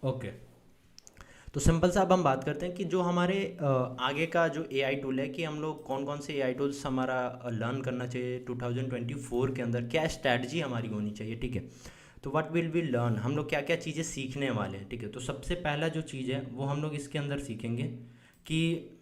Okay, तो simple सा अब हम बात करते हैं कि जो हमारे आगे का जो एआई टूल है, कि हम लोग कौन कौन से एआई टूल्स हमारा लर्न करना चाहिए 2024 के अंदर, क्या स्ट्रैटेजी हमारी होनी चाहिए, ठीक है। तो व्हाट विल वी लर्न, हम लोग क्या क्या चीज़ें सीखने वाले हैं, ठीक है। तो सबसे पहला जो चीज़ है वो हम लोग इसके अंदर सीखेंगे कि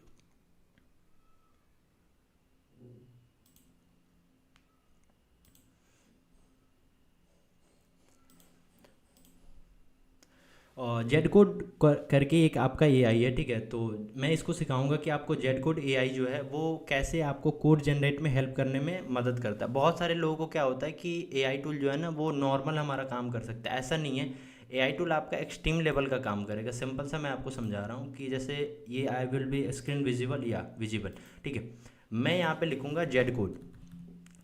जेड कोड करके एक आपका एआई है, ठीक है। तो मैं इसको सिखाऊंगा कि आपको जेड कोड एआई जो है वो कैसे आपको कोड जनरेट में हेल्प करने में मदद करता है। बहुत सारे लोगों को क्या होता है कि एआई टूल जो है ना वो नॉर्मल हमारा काम कर सकता है, ऐसा नहीं है। एआई टूल आपका एक्सट्रीम लेवल का काम करेगा। सिंपल सा मैं आपको समझा रहा हूँ कि जैसे ये I will be screen visible या विजिबल, ठीक है। मैं यहाँ पे लिखूँगा जेड कोड,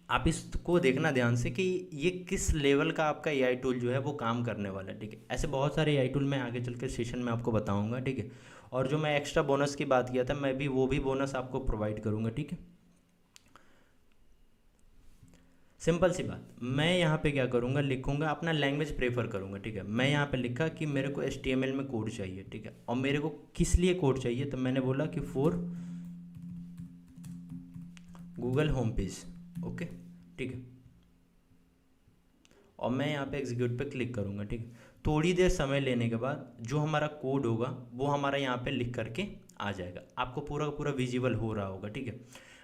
आप इसको देखना ध्यान से कि ये किस लेवल का आपका एआई टूल जो है वो काम करने वाला है, ठीक है। ऐसे बहुत सारे एआई टूल मैं आगे चल के सेशन में आपको बताऊंगा, ठीक है। और जो मैं एक्स्ट्रा बोनस की बात किया था, मैं भी वो भी बोनस आपको प्रोवाइड करूंगा, ठीक है। सिंपल सी बात, मैं यहाँ पे क्या करूँगा, लिखूँगा अपना लैंग्वेज प्रेफर करूँगा, ठीक है। मैं यहाँ पे लिखा कि मेरे को HTML में कोड चाहिए, ठीक है। और मेरे को किस लिए कोड चाहिए, तो मैंने बोला कि for Google home page, okay, ठीक है। और मैं यहाँ पे एग्जीक्यूट पे क्लिक करूँगा, ठीक है। थोड़ी देर समय लेने के बाद जो हमारा कोड होगा वो हमारा यहाँ पे लिख करके आ जाएगा, आपको पूरा का पूरा विजिबल हो रहा होगा, ठीक है।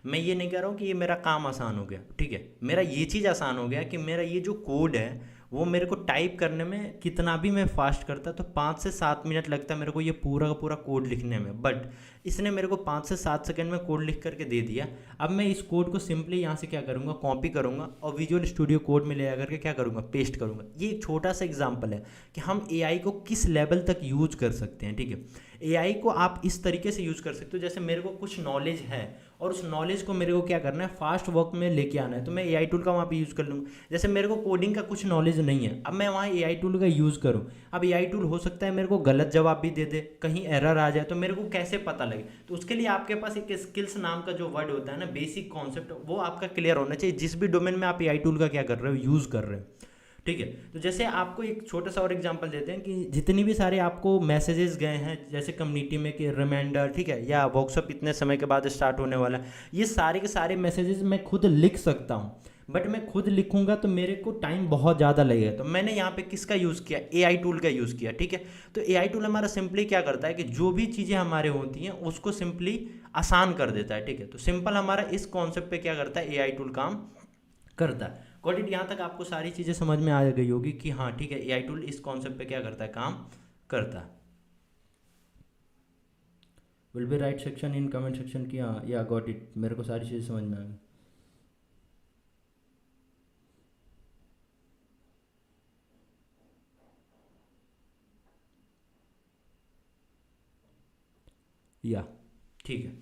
मैं ये नहीं कह रहा हूँ कि ये मेरा काम आसान हो गया, ठीक है। मेरा ये चीज़ आसान हो गया कि मेरा ये जो कोड है वो मेरे को टाइप करने में कितना भी मैं फास्ट करता तो 5 से 7 मिनट लगता मेरे को ये पूरा का पूरा कोड लिखने में, बट इसने मेरे को 5 से 7 सेकंड में कोड लिख करके दे दिया। अब मैं इस कोड को सिंपली यहाँ से क्या करूँगा, कॉपी करूँगा और विजुअल स्टूडियो कोड में ले आकर के क्या करूँगा, पेस्ट करूँगा। ये एक छोटा सा एग्जाम्पल है कि हम एआई को किस लेवल तक यूज कर सकते हैं, ठीक है। एआई को आप इस तरीके से यूज कर सकते हो, जैसे मेरे को कुछ नॉलेज है और उस नॉलेज को मेरे को क्या करना है, फास्ट वर्क में लेके आना है, तो मैं एआई टूल का वहाँ पे यूज़ कर लूँगा। जैसे मेरे को कोडिंग का कुछ नॉलेज नहीं है, अब मैं वहाँ एआई टूल का यूज़ करूँ। अब एआई टूल हो सकता है मेरे को गलत जवाब भी दे दे, कहीं एरर आ जाए, तो मेरे को कैसे पता लगे। तो उसके लिए आपके पास एक स्किल्स नाम का जो वर्ड होता है ना, बेसिक कॉन्सेप्ट, वो आपका क्लियर होना चाहिए जिस भी डोमेन में आप एआई टूल का क्या कर रहे हो, यूज़ कर रहे हो, ठीक है। तो जैसे आपको एक छोटा सा और एग्जांपल देते हैं कि जितनी भी सारे आपको मैसेजेस गए हैं जैसे कम्युनिटी में कि रिमाइंडर, ठीक है, या वर्कशॉप इतने समय के बाद स्टार्ट होने वाला है, ये सारे के सारे मैसेजेस मैं खुद लिख सकता हूँ। बट मैं खुद लिखूंगा तो मेरे को टाइम बहुत ज़्यादा लगेगा, तो मैंने यहाँ पे किसका यूज़ किया, एआई टूल का यूज़ किया, ठीक है। तो एआई टूल हमारा सिंपली क्या करता है कि जो भी चीज़ें हमारे होती हैं उसको सिंपली आसान कर देता है, ठीक है। तो सिंपल हमारा इस कॉन्सेप्ट पे क्या करता है, एआई टूल काम करता है। गॉट इट, यहाँ तक आपको सारी चीज़ें समझ में आ गई होगी कि हाँ ठीक है, एआई टूल इस कॉन्सेप्ट पे क्या करता है, काम करता है। Will be right section in comment section की, हाँ या गॉट इट, मेरे को सारी चीज़ें समझ में आ गई। या ठीक है,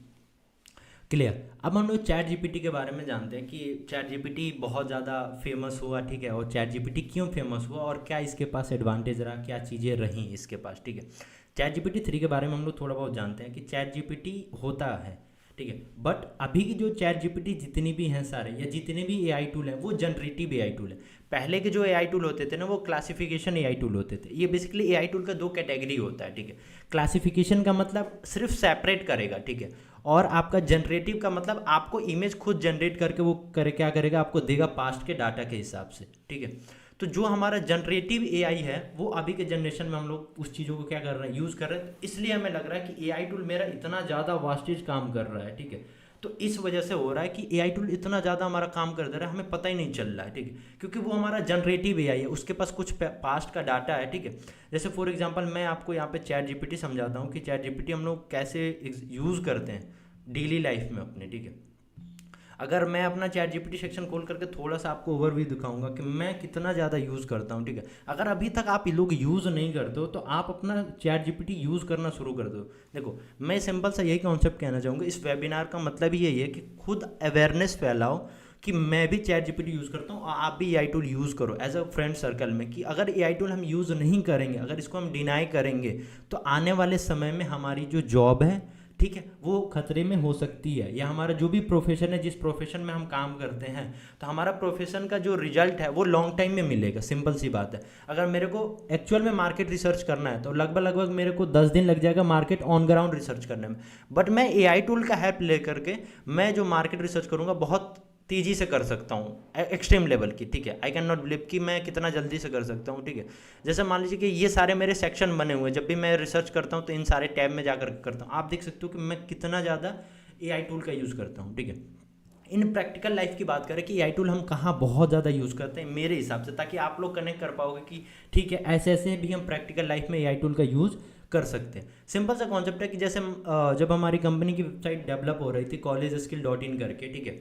क्लियर। अब हम लोग चैट जीपीटी के बारे में जानते हैं कि चैट जीपीटी बहुत ज़्यादा फेमस हुआ, ठीक है। और चैट जीपीटी क्यों फेमस हुआ और क्या इसके पास एडवांटेज रहा, क्या चीज़ें रहीं इसके पास, ठीक है। चैट जीपीटी 3 के बारे में हम लोग थोड़ा बहुत जानते हैं कि चैट जीपीटी होता है, ठीक है। बट अभी की जो चैट जीपीटी जितनी भी हैं सारे या जितने भी एआई टूल हैं वो जनरेटिव एआई टूल है। पहले के जो एआई टूल होते थे ना वो क्लासिफिकेशन एआई टूल होते थे। ये बेसिकली एआई टूल का दो कैटेगरी होता है, ठीक है। क्लासिफिकेशन का मतलब सिर्फ सेपरेट करेगा, ठीक है। और आपका जनरेटिव का मतलब आपको इमेज खुद जनरेट करके वो करे क्या करेगा, आपको देगा पास्ट के डाटा के हिसाब से, ठीक है। तो जो हमारा जनरेटिव एआई है वो अभी के जनरेशन में हम लोग उस चीज़ों को क्या कर रहे हैं, यूज़ कर रहे हैं। तो इसलिए हमें लग रहा है कि एआई टूल मेरा इतना ज़्यादा वास्टेज काम कर रहा है, ठीक है। तो इस वजह से हो रहा है कि एआई टूल इतना ज़्यादा हमारा काम कर दे रहा है, हमें पता ही नहीं चल रहा है, ठीक है। क्योंकि वो हमारा जनरेटिव एआई है, उसके पास कुछ पास्ट का डाटा है, ठीक है। जैसे फॉर एग्जांपल मैं आपको यहाँ पे चैट जीपीटी समझाता हूँ कि चैट जीपीटी हम लोग कैसे यूज़ करते हैं डेली लाइफ में अपने, ठीक है। अगर मैं अपना चैट जीपीटी सेक्शन खोल करके थोड़ा सा आपको ओवरव्यू दिखाऊंगा कि मैं कितना ज़्यादा यूज़ करता हूँ, ठीक है। अगर अभी तक आप ये लोग यूज़ नहीं करते हो तो आप अपना चैट जीपीटी यूज़ करना शुरू कर दो। देखो मैं सिंपल सा यही कॉन्सेप्ट कहना चाहूँगा, इस वेबिनार का मतलब ही यही है कि खुद अवेयरनेस फैलाओ कि मैं भी चैट जीपीटी यूज़ करता हूँ और आप भी एआई टूल यूज़ करो एज अ फ्रेंड सर्कल में। कि अगर एआई टूल हम यूज़ नहीं करेंगे, अगर इसको हम डिनाई करेंगे तो आने वाले समय में हमारी जो जॉब है, ठीक है, वो खतरे में हो सकती है। या हमारा जो भी प्रोफेशन है, जिस प्रोफेशन में हम काम करते हैं, तो हमारा प्रोफेशन का जो रिजल्ट है वो लॉन्ग टाइम में मिलेगा। सिंपल सी बात है। अगर मेरे को एक्चुअल में मार्केट रिसर्च करना है तो लगभग लगभग मेरे को 10 दिन लग जाएगा मार्केट ऑन ग्राउंड रिसर्च करने में। बट मैं एआई टूल का हेल्प लेकर के मैं जो मार्केट रिसर्च करूँगा बहुत तेज़ी से कर सकता हूँ, एक्सट्रीम लेवल की। ठीक है, आई कैन नॉट बिलीव कि मैं कितना जल्दी से कर सकता हूँ। ठीक है, जैसे मान लीजिए कि ये सारे मेरे सेक्शन बने हुए हैं, जब भी मैं रिसर्च करता हूँ तो इन सारे टैब में जाकर करता हूँ। आप देख सकते हो कि मैं कितना ज़्यादा एआई टूल का यूज़ करता हूँ। ठीक है, इन प्रैक्टिकल लाइफ की बात करें कि एआई टूल हम कहाँ बहुत ज़्यादा यूज़ करते हैं मेरे हिसाब से, ताकि आप लोग कनेक्ट कर पाओगे कि ठीक है ऐसे ऐसे भी हम प्रैक्टिकल लाइफ में एआई टूल का यूज़ कर सकते हैं। सिंपल सा कॉन्सेप्ट है कि जैसे जब हमारी कंपनी की वेबसाइट डेवलप हो रही थी collegeskill.in करके, ठीक है,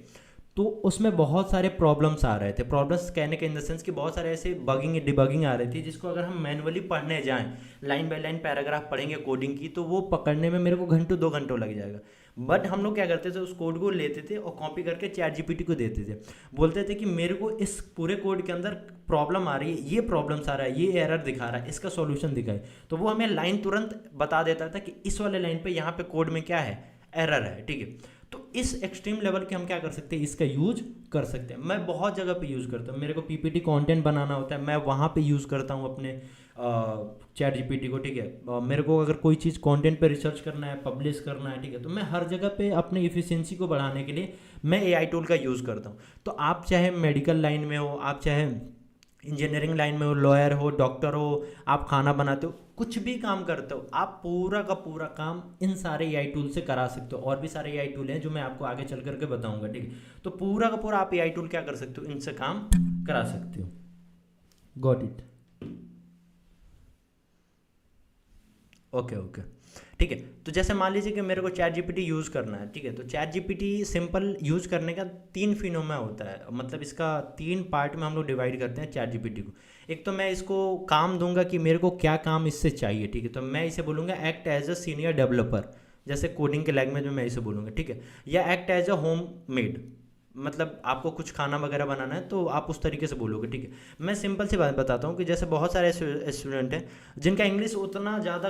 तो उसमें बहुत सारे प्रॉब्लम्स आ रहे थे। प्रॉब्लम्स कहने के इन द सेंस कि बहुत सारे ऐसे बगिंग डिबगिंग आ रही थी जिसको अगर हम मैनुअली पढ़ने जाएं, लाइन बाय लाइन पैराग्राफ पढ़ेंगे कोडिंग की, तो वो पकड़ने में मेरे को घंटों 2 घंटों लग जाएगा। बट हम लोग क्या करते थे, उस कोड को लेते थे और कॉपी करके चैट जीपीटी को देते थे, बोलते थे कि मेरे को इस पूरे कोड के अंदर प्रॉब्लम आ रही है, ये प्रॉब्लम्स आ रहा है, ये एरर दिखा रहा है, इसका सॉल्यूशन दिखाए। तो वो हमें लाइन तुरंत बता देता था कि इस वाले लाइन पे यहाँ पे कोड में क्या है, एरर है। ठीक है, तो इस एक्सट्रीम लेवल के हम क्या कर सकते हैं, इसका यूज कर सकते हैं। मैं बहुत जगह पे यूज़ करता हूँ। मेरे को पीपीटी कंटेंट बनाना होता है, मैं वहाँ पे यूज़ करता हूँ अपने चैट जीपीटी को। ठीक है, मेरे को अगर कोई चीज़ कंटेंट पे रिसर्च करना है, पब्लिश करना है, ठीक है, तो मैं हर जगह पे अपने इफिशिएंसी को बढ़ाने के लिए मैं एआई टूल का यूज़ करता हूँ। तो आप चाहे मेडिकल लाइन में हो, आप चाहे इंजीनियरिंग लाइन में हो, लॉयर हो, डॉक्टर हो, आप खाना बनाते हो, कुछ भी काम करते हो, आप पूरा का पूरा काम इन सारे एआई टूल से करा सकते हो। और भी सारे एआई टूल हैं जो मैं आपको आगे चल करके बताऊंगा। ठीक है, तो पूरा का पूरा आप एआई टूल क्या कर सकते हो, इनसे काम करा सकते हो। Got it? ओके ओके, ठीक है। तो जैसे मान लीजिए कि मेरे को चैट जीपीटी यूज़ करना है, ठीक है, तो चैट जीपीटी सिंपल यूज़ करने का 3 फिनोमेना होता है, मतलब इसका 3 पार्ट में हम लोग डिवाइड करते हैं चैट जीपीटी को। एक तो मैं इसको काम दूंगा कि मेरे को क्या काम इससे चाहिए, ठीक है, तो मैं इसे बोलूँगा act as a senior developer, जैसे कोडिंग के लैंग्वेज में मैं इसे बोलूँगा। ठीक है, या act as a home made, मतलब आपको कुछ खाना वगैरह बनाना है तो आप उस तरीके से बोलोगे। ठीक है, मैं सिंपल सी बात बताता हूँ कि जैसे बहुत सारे स्टूडेंट हैं जिनका इंग्लिश उतना ज़्यादा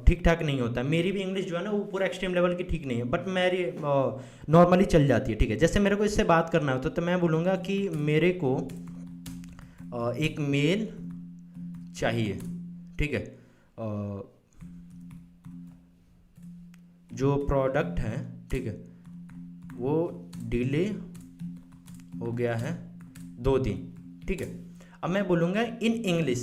ठीक ठाक नहीं होता है। मेरी भी इंग्लिश जो है ना वो पूरा एक्सट्रीम लेवल की ठीक नहीं है, बट मेरी नॉर्मली चल जाती है। ठीक है, जैसे मेरे को इससे बात करना होता तो मैं बोलूँगा कि मेरे को एक मेल चाहिए। ठीक है, जो प्रोडक्ट है, ठीक है, वो डिले हो गया है 2 दिन। ठीक है, अब मैं बोलूँगा इन इंग्लिश।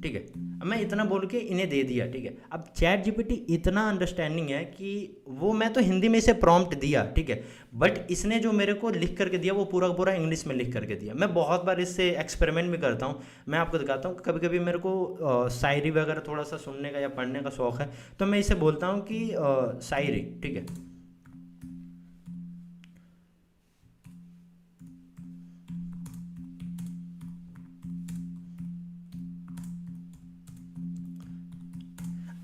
ठीक है, अब मैं इतना बोल के इन्हें दे दिया। ठीक है, अब चैट जीपीटी इतना अंडरस्टैंडिंग है कि वो, मैं तो हिंदी में इसे प्रॉम्प्ट दिया, ठीक है, बट इसने जो मेरे को लिख करके दिया वो पूरा पूरा इंग्लिश में लिख करके दिया। मैं बहुत बार इससे एक्सपेरिमेंट भी करता हूँ। मैं आपको दिखाता हूँ, कभी कभी मेरे को शायरी वगैरह थोड़ा सा सुनने का या पढ़ने का शौक़ है, तो मैं इसे बोलता हूँ कि शायरी। ठीक है,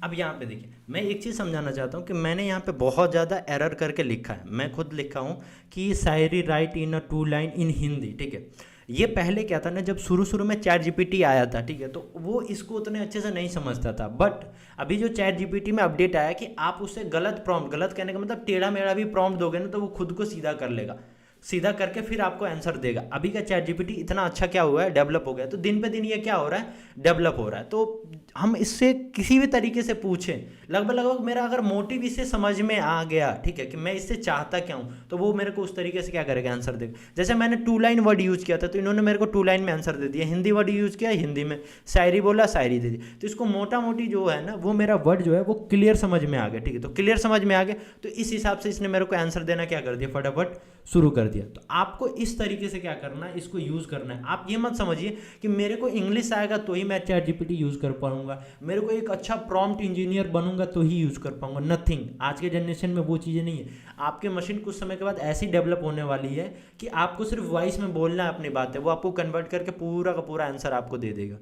अब यहाँ पे देखिए, मैं एक चीज़ समझाना चाहता हूँ कि मैंने यहाँ पे बहुत ज़्यादा एरर करके लिखा है। मैं खुद लिखा हूँ कि शायरी write in a 2 line in Hindi. ठीक है, ये पहले क्या था ना, जब शुरू शुरू में चैट जीपीटी आया था, ठीक है, तो वो इसको उतने अच्छे से नहीं समझता था। बट अभी जो चैट जीपीटी में अपडेट आया कि आप उससे गलत प्रॉम्प्ट, गलत कहने का मतलब टेढ़ा मेढ़ा भी प्रॉम्प्ट दोगे ना तो वो खुद को सीधा कर लेगा, सीधा करके फिर आपको आंसर देगा। अभी का चैट जीपीटी इतना अच्छा क्या हुआ है, डेवलप हो गया। तो दिन पे दिन ये क्या हो रहा है, डेवलप हो रहा है। तो हम इससे किसी भी तरीके से पूछें, लगभग लगभग मेरा अगर मोटिव इसे समझ में आ गया, ठीक है, कि मैं इससे चाहता क्या हूँ, तो वो मेरे को उस तरीके से क्या करेगा, आंसर देगा। जैसे मैंने 2 लाइन वर्ड यूज़ किया था तो इन्होंने मेरे को 2 लाइन में आंसर दे दिया। हिंदी वर्ड यूज़ किया, हिंदी में। शायरी बोला, शायरी दे दी। तो इसको मोटा मोटी जो है ना, वो मेरा वर्ड जो है वो क्लियर समझ में आ गया। ठीक है, तो क्लियर समझ में आ गया, तो इस हिसाब से इसने मेरे को आंसर देना क्या कर दिया, फटाफट शुरू कर दिया। तो आपको इस तरीके से क्या करना है, इसको यूज़ करना है। आप ये मत समझिए कि मेरे को इंग्लिश आएगा तो ही मैं चैट जीपीटी यूज़ कर पाऊंगा, मेरे को एक अच्छा प्रॉम्प्ट इंजीनियर बनूंगा तो ही यूज़ कर पाऊंगा। नथिंग, आज के जनरेशन में वो चीज़ें नहीं है। आपकी मशीन कुछ समय के बाद ऐसी डेवलप होने वाली है कि आपको सिर्फ वॉइस में बोलना है अपनी बात है, वो आपको कन्वर्ट करके पूरा का पूरा आंसर आपको दे देगा।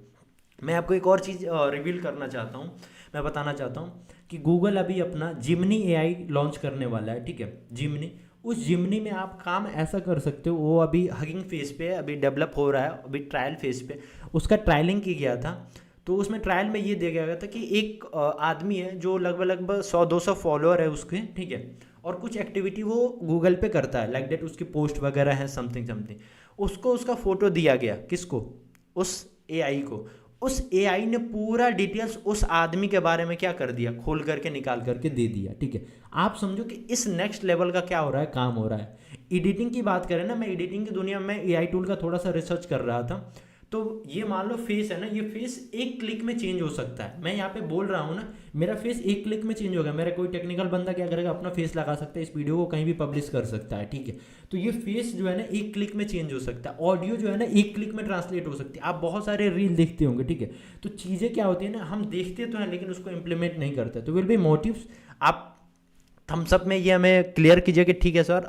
मैं आपको एक और चीज़ रिवील करना चाहता हूँ, मैं बताना चाहता हूँ कि गूगल अभी अपना जिमनी एआई लॉन्च करने वाला है। ठीक है, जिमनी, उस जिमनी में आप काम ऐसा कर सकते हो, वो अभी हगिंग फेज पे है, अभी डेवलप हो रहा है, अभी ट्रायल फेज पे, उसका ट्रायलिंग किया गया था। तो उसमें ट्रायल में ये देखा गया था कि एक आदमी है जो लगभग लगभग 100-200 फॉलोअर है उसके, ठीक है, और कुछ एक्टिविटी वो गूगल पे करता है, लाइक डेट उसकी पोस्ट वगैरह है समथिंग समथिंग, उसको उसका फ़ोटो दिया गया, किसको, उस एआई को। उस एआई ने पूरा डिटेल्स उस आदमी के बारे में क्या कर दिया, खोल करके निकाल करके दे दिया, ठीक है। आप समझो कि इस नेक्स्ट लेवल का क्या हो रहा है, काम हो रहा है। एडिटिंग की बात करें ना, मैं एडिटिंग की दुनिया में एआई टूल का थोड़ा सा रिसर्च कर रहा था, तो ये मान लो फेस है ना, ये फेस एक क्लिक में चेंज हो सकता है। मैं यहाँ पे बोल रहा हूँ ना, मेरा फेस एक क्लिक में चेंज होगा। मेरा कोई टेक्निकल बंदा क्या करेगा, अपना फेस लगा सकता है, इस वीडियो को कहीं भी पब्लिश कर सकता है, ठीक है। तो ये फेस जो है ना एक क्लिक में चेंज हो सकता है, ऑडियो जो है ना एक क्लिक में ट्रांसलेट हो सकती है। आप बहुत सारे रील देखते होंगे, ठीक है। तो चीज़ें क्या होती है ना, हम देखते तो हैं लेकिन उसको इम्प्लीमेंट नहीं करते। तो विल बी मोटिव्स। आप थम्स अप में ये हमें क्लियर कीजिए कि ठीक है सर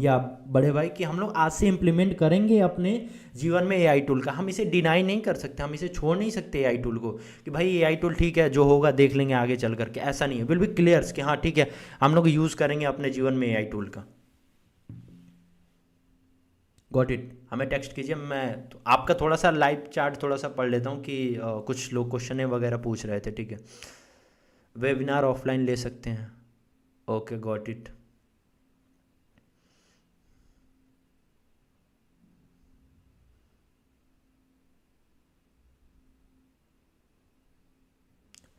या बड़े भाई, कि हम लोग आज से इम्प्लीमेंट करेंगे अपने जीवन में एआई टूल का। हम इसे डिनाई नहीं कर सकते, हम इसे छोड़ नहीं सकते एआई टूल को, कि भाई एआई टूल ठीक है, जो होगा देख लेंगे आगे चल करके, ऐसा नहीं है। विल बी क्लियर कि हाँ ठीक है, हम लोग यूज़ करेंगे अपने जीवन में एआई टूल का। Got it. हमें टेक्स्ट कीजिए। मैं तो आपका थोड़ा सा लाइव चार्ट थोड़ा सा पढ़ लेता हूँ कि कुछ लोग क्वेश्चन वगैरह पूछ रहे थे, ठीक है। वेबिनार ऑफलाइन ले सकते हैं, ओके गॉट इट।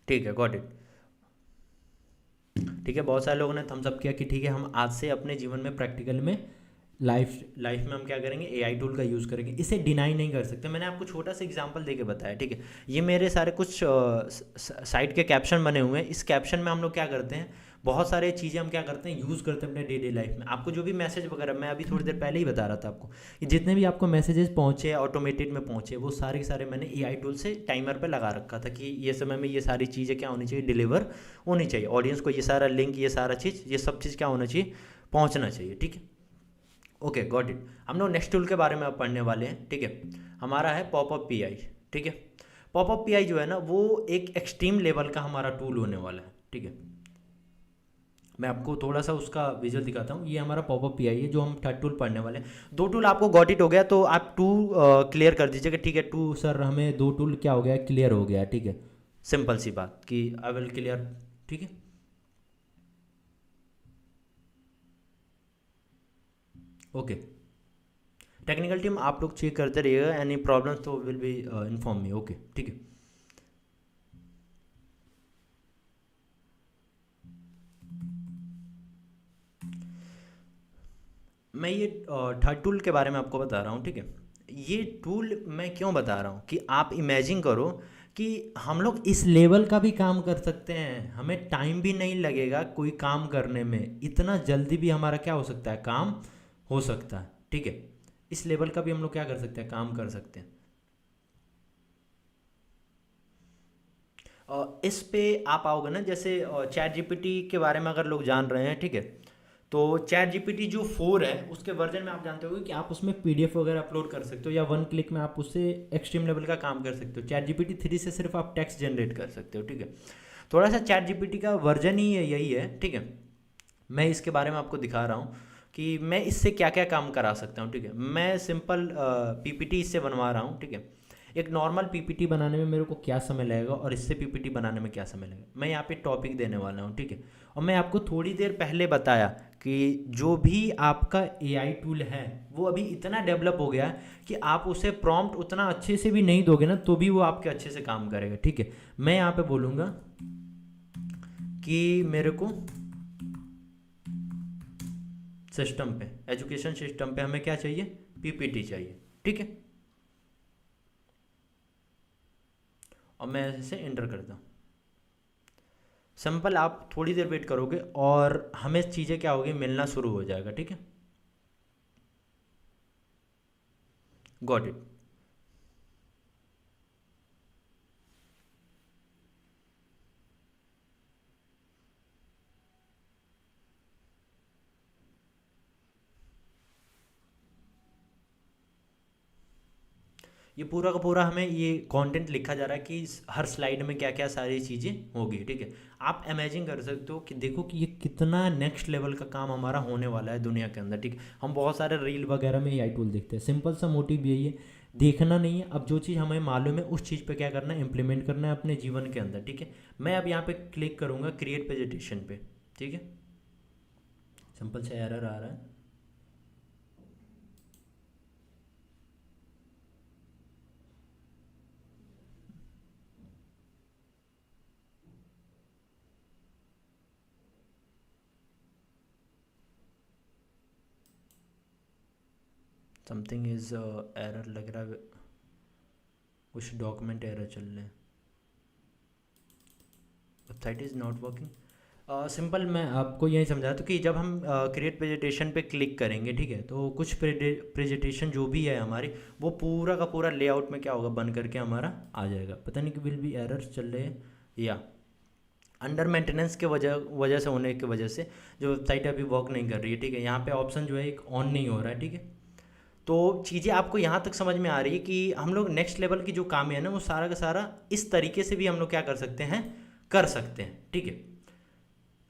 ठीक है, गॉट इट। ठीक है, बहुत सारे लोगों ने थम्स अप किया कि ठीक है, हम आज से अपने जीवन में प्रैक्टिकल में लाइफ लाइफ में हम क्या करेंगे, एआई टूल का यूज़ करेंगे। इसे डिनाई नहीं कर सकते। मैंने आपको छोटा सा एग्जांपल देके बताया, ठीक है। ये मेरे सारे कुछ साइट के कैप्शन बने हुए हैं। इस कैप्शन में हम लोग क्या करते हैं, बहुत सारे चीज़ें हम क्या करते हैं, यूज़ करते हैं अपने डे डे लाइफ में। आपको जो भी मैसेज वगैरह, मैं अभी थोड़ी देर पहले ही बता रहा था आपको, कि जितने भी आपको मैसेजेस पहुँचे ऑटोमेटेड में पहुँचे, वो सारे के सारे मैंने एआई टूल से टाइमर पे लगा रखा था कि ये समय में ये सारी चीज़ें क्या होनी चाहिए, डिलीवर होनी चाहिए ऑडियंस को। ये सारा लिंक, ये सारा चीज़, ये सब चीज़ क्या होना चाहिए, पहुँचना चाहिए, ठीक है। Okay got it. हम लोग नेक्स्ट टूल के बारे में अब पढ़ने वाले हैं, ठीक है। हमारा है पॉपअप पीआई, ठीक है। पॉपअप पीआई जो है ना, वो एक एक्सट्रीम लेवल का हमारा टूल होने वाला है, ठीक है। मैं आपको थोड़ा सा उसका विजुअल दिखाता हूँ। ये हमारा पॉपअप पीआई है जो हम थर्ड टूल पढ़ने वाले हैं। दो टूल आपको गॉट इट हो गया, तो आप टू क्लियर कर दीजिएगा, ठीक है। टू सर हमें दो टूल क्या हो गया, क्लियर हो गया, ठीक है। सिंपल सी बात कि आई विल क्लियर, ठीक है। ओके, टेक्निकल टीम आप लोग चेक करते रहिएगा, एनी प्रॉब्लम्स तो will be inform me, okay, ठीक है। मैं ये थर्ड टूल के बारे में आपको बता रहा हूँ, ठीक है। ये टूल मैं क्यों बता रहा हूँ कि आप इमेजिन करो कि हम लोग इस लेवल का भी काम कर सकते हैं। हमें टाइम भी नहीं लगेगा कोई काम करने में, इतना जल्दी भी हमारा क्या हो सकता है, काम हो सकता है, ठीक है। इस लेवल का भी हम लोग क्या कर सकते हैं, काम कर सकते हैं। इस पे आप आओगे ना, जैसे चैट जीपीटी के बारे में अगर लोग जान रहे हैं, ठीक है। तो चैट जीपीटी जो 4 है उसके वर्जन में आप जानते हो कि आप उसमें पीडीएफ वगैरह अपलोड कर सकते हो, या वन क्लिक में आप उससे एक्सट्रीम लेवल का काम कर सकते हो। चैट जीपीटी 3 से सिर्फ आप टेक्स्ट जनरेट कर सकते हो, ठीक है। थोड़ा सा चैट जीपीटी का वर्जन ही यही है, ठीक है। मैं इसके बारे में आपको दिखा रहा हूँ कि मैं इससे क्या क्या काम करा सकता हूँ, ठीक है। मैं सिंपल पीपीटी इससे बनवा रहा हूँ, ठीक है। एक नॉर्मल पीपीटी बनाने में मेरे को क्या समय लगेगा और इससे पीपीटी बनाने में क्या समय लगेगा, मैं यहाँ पे टॉपिक देने वाला हूँ, ठीक है। और मैं आपको थोड़ी देर पहले बताया कि जो भी आपका एआई टूल है वो अभी इतना डेवलप हो गया है कि आप उसे प्रॉम्प्ट उतना अच्छे से भी नहीं दोगे ना, तो भी वो आपके अच्छे से काम करेगा, ठीक है। मैं यहाँ पे बोलूँगा कि मेरे को सिस्टम पे, एजुकेशन सिस्टम पे हमें क्या चाहिए, पीपीटी चाहिए, ठीक है। और मैं इसे एंटर करता हूँ। सिंपल, आप थोड़ी देर वेट करोगे और हमें चीज़ें क्या होगी, मिलना शुरू हो जाएगा, ठीक है। Got it. ये पूरा का पूरा हमें ये कंटेंट लिखा जा रहा है कि हर स्लाइड में क्या क्या सारी चीज़ें होगी, ठीक है। आप इमेजिन कर सकते हो कि देखो कि ये कितना नेक्स्ट लेवल का काम हमारा होने वाला है दुनिया के अंदर, ठीक है। हम बहुत सारे रील वगैरह में एआई टूल देखते हैं, सिंपल सा मोटिव यही है। देखना नहीं है। अब जो चीज़ हमें मालूम है उस चीज़ पे क्या करना है, इम्प्लीमेंट करना है अपने जीवन के अंदर, ठीक है। मैं अब यहाँ पे क्लिक करूँगा क्रिएट प्रेजेंटेशन पे, ठीक है। सिंपल सा एरर आ रहा है। समथिंग इज़ एरर लग रहा है, कुछ डॉक्यूमेंट एरर चल रहे हैं, website is not working. Simple मैं आपको यही समझा तो कि जब हम क्रिएट प्रेजेंटेशन पे क्लिक करेंगे, ठीक है, तो कुछ प्रेजेंटेशन जो भी है हमारी वो पूरा का पूरा लेआउट में क्या होगा, बन करके हमारा आ जाएगा। पता नहीं कि विल भी एरर चल रहे हैं या अंडर मेंटेनेंस के वजह से होने की वजह से जो वेबसाइट अभी वर्क नहीं कर रही है, ठीक है। यहाँ पे ऑप्शन जो है एक ऑन नहीं हो रहा है, ठीक है। तो चीज़ें आपको यहाँ तक समझ में आ रही है कि हम लोग नेक्स्ट लेवल की जो काम है ना वो सारा का सारा इस तरीके से भी हम लोग क्या कर सकते हैं, कर सकते हैं, ठीक है।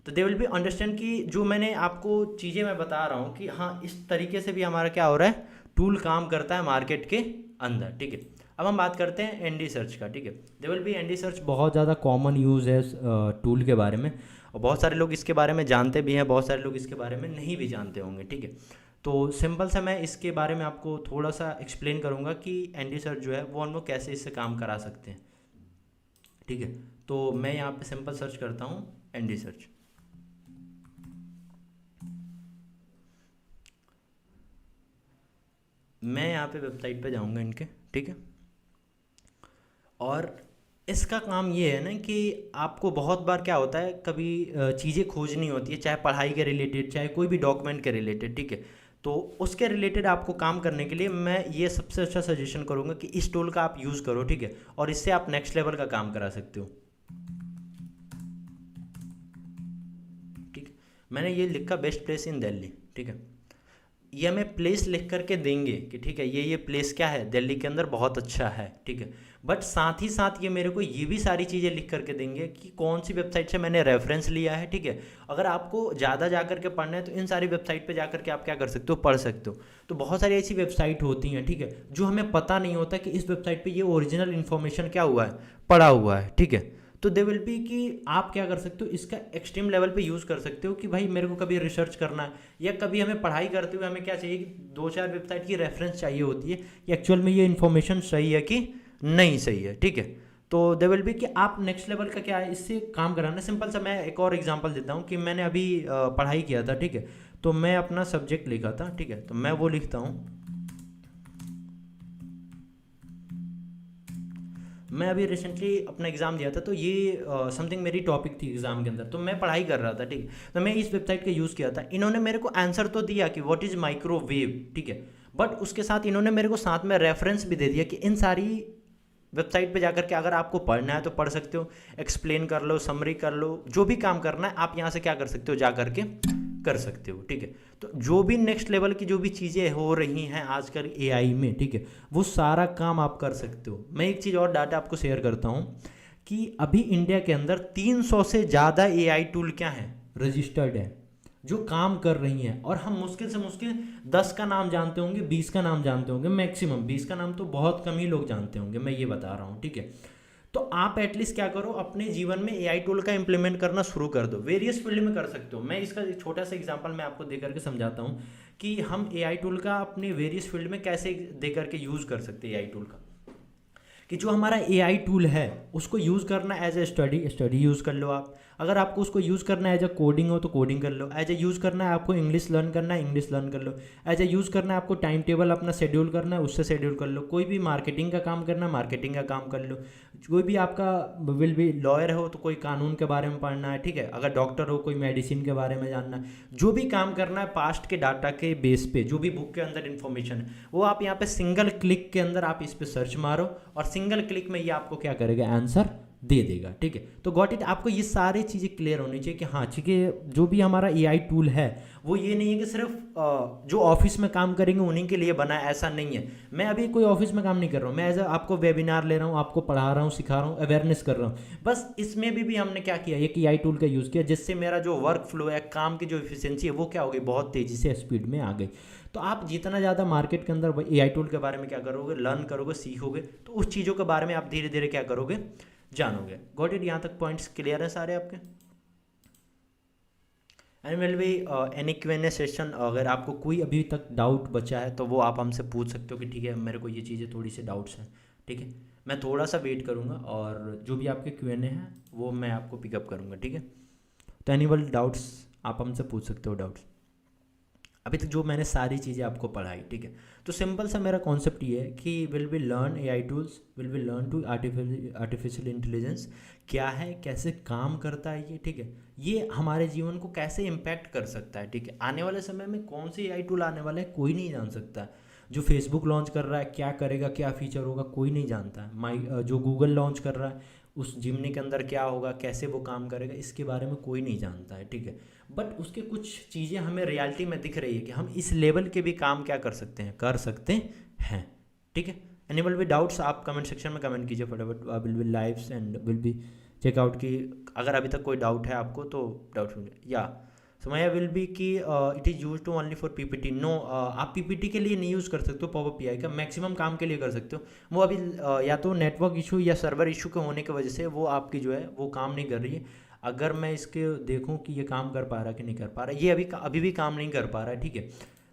तो दे विल बी अंडरस्टैंड कि जो मैंने आपको चीज़ें मैं बता रहा हूँ कि हाँ इस तरीके से भी हमारा क्या हो रहा है, टूल काम करता है मार्केट के अंदर, ठीक है। अब हम बात करते हैं एनडी सर्च का, ठीक है। They will be ND search बहुत ज़्यादा कॉमन यूज़ है टूल के बारे में, और बहुत सारे लोग इसके बारे में जानते भी हैं, बहुत सारे लोग इसके बारे में नहीं भी जानते होंगे, ठीक है। तो सिंपल सा मैं इसके बारे में आपको थोड़ा सा एक्सप्लेन करूँगा कि एनडी सर्च जो है वो हम लोग कैसे इससे काम करा सकते हैं, ठीक है। तो मैं यहाँ पे सिंपल सर्च करता हूँ एनडी सर्च। मैं यहाँ पे वेबसाइट पे जाऊँगा इनके, ठीक है। और इसका काम ये है ना कि आपको बहुत बार क्या होता है, कभी चीज़ें खोजनी होती है, चाहे पढ़ाई के रिलेटेड, चाहे कोई भी डॉक्यूमेंट के रिलेटेड, ठीक है। तो उसके रिलेटेड आपको काम करने के लिए मैं ये सबसे अच्छा सजेशन करूँगा कि इस टूल का आप यूज़ करो, ठीक है। और इससे आप नेक्स्ट लेवल का काम करा सकते हो, ठीक है। मैंने ये लिखा बेस्ट प्लेस इन दिल्ली, ठीक है। ये हमें प्लेस लिख करके देंगे कि ठीक है ये प्लेस क्या है, दिल्ली के अंदर बहुत अच्छा है, ठीक है। बट साथ ही साथ ये मेरे को ये भी सारी चीज़ें लिख करके देंगे कि कौन सी वेबसाइट से मैंने रेफरेंस लिया है, ठीक है। अगर आपको ज़्यादा जा करके पढ़ना है तो इन सारी वेबसाइट पे जा करके आप क्या कर सकते हो, पढ़ सकते हो। तो बहुत सारी ऐसी वेबसाइट होती हैं, ठीक है, जो हमें पता नहीं होता कि इस वेबसाइट पर ये ओरिजिनल इन्फॉर्मेशन क्या हुआ है, पड़ा हुआ है, ठीक है। तो दे विल बी कि आप क्या कर सकते हो, इसका एक्सट्रीम लेवल पे यूज़ कर सकते हो कि भाई मेरे को कभी रिसर्च करना है, या कभी हमें पढ़ाई करते हुए हमें क्या चाहिए कि 2-4 वेबसाइट की रेफरेंस चाहिए होती है कि एक्चुअल में ये इन्फॉर्मेशन सही है कि नहीं सही है, ठीक है। तो दे विल बी कि आप नेक्स्ट लेवल का क्या है इससे काम कराना। सिंपल सा मैं एक और एग्जांपल देता हूँ कि मैंने अभी पढ़ाई किया था, ठीक है। तो मैं अपना सब्जेक्ट लिखा था, ठीक है। तो मैं वो लिखता हूँ, मैं अभी रिसेंटली अपना एग्ज़ाम दिया था, तो ये समथिंग मेरी टॉपिक थी एग्ज़ाम के अंदर, तो मैं पढ़ाई कर रहा था, ठीक है। तो मैं इस वेबसाइट का यूज़ किया था। इन्होंने मेरे को आंसर तो दिया कि व्हाट इज़ माइक्रोवेव, ठीक है। बट उसके साथ इन्होंने मेरे को साथ में रेफरेंस भी दे दिया कि इन सारी वेबसाइट पे जाकर के अगर आपको पढ़ना है तो पढ़ सकते हो, एक्सप्लेन कर लो, समरी कर लो, जो भी काम करना है आप यहाँ से क्या कर सकते हो, जा करके कर सकते हो, ठीक है। तो जो भी नेक्स्ट लेवल की जो भी चीज़ें हो रही हैं आजकल एआई में, ठीक है, वो सारा काम आप कर सकते हो। मैं एक चीज़ और डाटा आपको शेयर करता हूँ कि अभी इंडिया के अंदर 300 से ज़्यादा एआई टूल क्या हैं, रजिस्टर्ड है, जो काम कर रही हैं। और हम मुश्किल से मुश्किल 10 का नाम जानते होंगे, 20 का नाम जानते होंगे, मैक्सिमम 20 का नाम तो बहुत कम ही लोग जानते होंगे, मैं ये बता रहा हूँ, ठीक है। तो आप एटलीस्ट क्या करो, अपने जीवन में एआई टूल का इंप्लीमेंट करना शुरू कर दो, वेरियस फील्ड में कर सकते हो। मैं इसका एक छोटा सा एग्जांपल मैं आपको दे करके समझाता हूँ कि हम एआई टूल का अपने वेरियस फील्ड में कैसे दे करके यूज़ कर सकते हैं एआई टूल का। कि जो हमारा एआई टूल है उसको यूज़ करना एज ए स्टडी यूज़ कर लो आप। अगर आपको उसको यूज़ करना है एज ए कोडिंग हो तो कोडिंग कर लो, एज ए यूज़ करना है आपको इंग्लिश लर्न करना है इंग्लिश लर्न कर लो, एज ए यूज़ करना है आपको टाइम टेबल अपना शेड्यूल करना है उससे शेड्यूल कर लो, कोई भी मार्केटिंग का काम करना है मार्केटिंग का काम कर लो, कोई भी आपका विल भी लॉयर हो तो कोई कानून के बारे में पढ़ना है, ठीक है। अगर डॉक्टर हो कोई मेडिसिन के बारे में जानना है, जो भी काम करना है पास्ट के डाटा के बेस पे, जो भी बुक के अंदर इन्फॉर्मेशन है वो आप यहाँ पे सिंगल क्लिक के अंदर आप इस पर सर्च मारो और सिंगल क्लिक में ये आपको क्या करेगा, आंसर दे देगा, ठीक है। तो गॉट इट, आपको ये सारी चीज़ें क्लियर होनी चाहिए कि हाँ ठीक है, जो भी हमारा एआई टूल है वो ये नहीं है कि सिर्फ जो ऑफिस में काम करेंगे उन्हीं के लिए बना है, ऐसा नहीं है। मैं अभी कोई ऑफिस में काम नहीं कर रहा हूँ, मैं एज आपको वेबिनार ले रहा हूँ, आपको पढ़ा रहा हूँ, सिखा रहा हूँ, अवेयरनेस कर रहा हूँ। बस इसमें भी हमने क्या किया, एक एआई टूल का यूज़ किया, जिससे मेरा जो वर्क फ्लो है, काम की जो इफिशियंसी है वो क्या हो गई, बहुत तेज़ी से स्पीड में आ गई। तो आप जितना ज़्यादा मार्केट के अंदर एआई टूल के बारे में क्या करोगे, लर्न करोगे, सीखोगे, तो उस चीज़ों के बारे में आप धीरे धीरे क्या करोगे, जानोगे। गॉट इट, यहाँ तक पॉइंट्स क्लियर हैं सारे आपके। And will be any Q&A session, अगर आपको कोई अभी तक डाउट बचा है तो वो आप हमसे पूछ सकते हो कि ठीक है मेरे को ये चीज़ें थोड़ी सी डाउट्स हैं, ठीक है। मैं थोड़ा सा वेट करूँगा और जो भी आपके Q&A हैं वो मैं आपको पिकअप करूँगा, ठीक है। तो एनीवन डाउट्स आप हमसे पूछ सकते हो, डाउट्स। अभी तक जो मैंने सारी चीज़ें आपको पढ़ाई, ठीक है। तो सिंपल सा मेरा कॉन्सेप्ट ये है कि will be learn AI tools, will be learn to artificial intelligence क्या है, कैसे काम करता है ये, ठीक है। ये हमारे जीवन को कैसे इम्पैक्ट कर सकता है, ठीक है। आने वाले समय में कौन से एआई टूल आने वाले हैं कोई नहीं जान सकता है। जो फेसबुक लॉन्च कर रहा है क्या करेगा, क्या फीचर होगा, कोई नहीं जानता है। जो गूगल लॉन्च कर रहा है उस जिमनी के अंदर क्या होगा, कैसे वो काम करेगा, इसके बारे में कोई नहीं जानता है, ठीक है। बट उसके कुछ चीज़ें हमें रियलिटी में दिख रही है कि हम इस लेवल के भी काम क्या कर सकते हैं, ठीक है। एनिमल भी डाउट्स आप कमेंट सेक्शन में कमेंट कीजिए फटाफट, will be lives and will be checkout की। अगर अभी तक कोई डाउट है आपको तो डाउट या समया विल बी कि it is use to only for PPT. No, आप पीपीटी के लिए नहीं यूज़ कर सकते हो पॉवर पीआई का, मैक्सिमम काम के लिए कर सकते हो। वो अभी या तो नेटवर्क इशू या सर्वर इशू के होने की वजह से वो आपकी जो है वो काम नहीं कर रही है। अगर मैं इसके देखूं कि ये काम कर पा रहा है कि नहीं कर पा रहा है, ये अभी भी काम नहीं कर पा रहा है, ठीक है।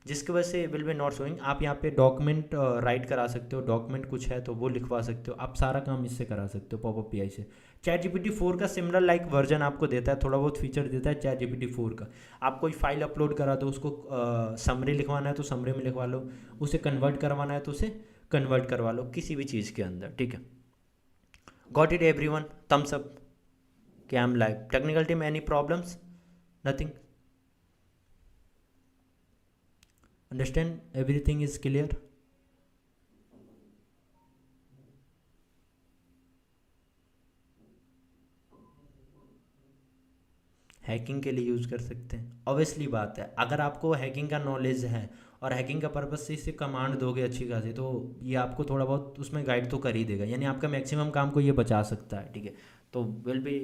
जिसकी वजह से विल बी नॉट शोइंग। आप यहाँ पे डॉक्यूमेंट राइट करा सकते हो, डॉक्यूमेंट कुछ है तो वो लिखवा सकते हो, आप सारा काम इससे करा सकते हो पॉपअप पीआई से। चैट जीपीटी 4 का सिमिलर लाइक वर्जन आपको देता है, थोड़ा बहुत फीचर देता है चैट जीपीटी 4 का। आप कोई फाइल अपलोड करा दो, उसको समरी लिखवाना है तो समरी में लिखवा लो, उसे कन्वर्ट करवाना है तो उसे कन्वर्ट करवा लो किसी भी चीज़ के अंदर, ठीक है। Got it everyone, thumbs up कि I am live. Technical team any problems, nothing, understand everything is clear. Hacking के लिए यूज़ कर सकते हैं, ऑब्वियसली बात है। अगर आपको हैकिंग का नॉलेज है और हैकिंग का पर्पज से इसे कमांड दोगे अच्छी खासी, तो ये आपको थोड़ा बहुत उसमें गाइड तो कर ही देगा, यानी आपका मैक्सिमम काम को ये बचा सकता है, ठीक है। तो विल बी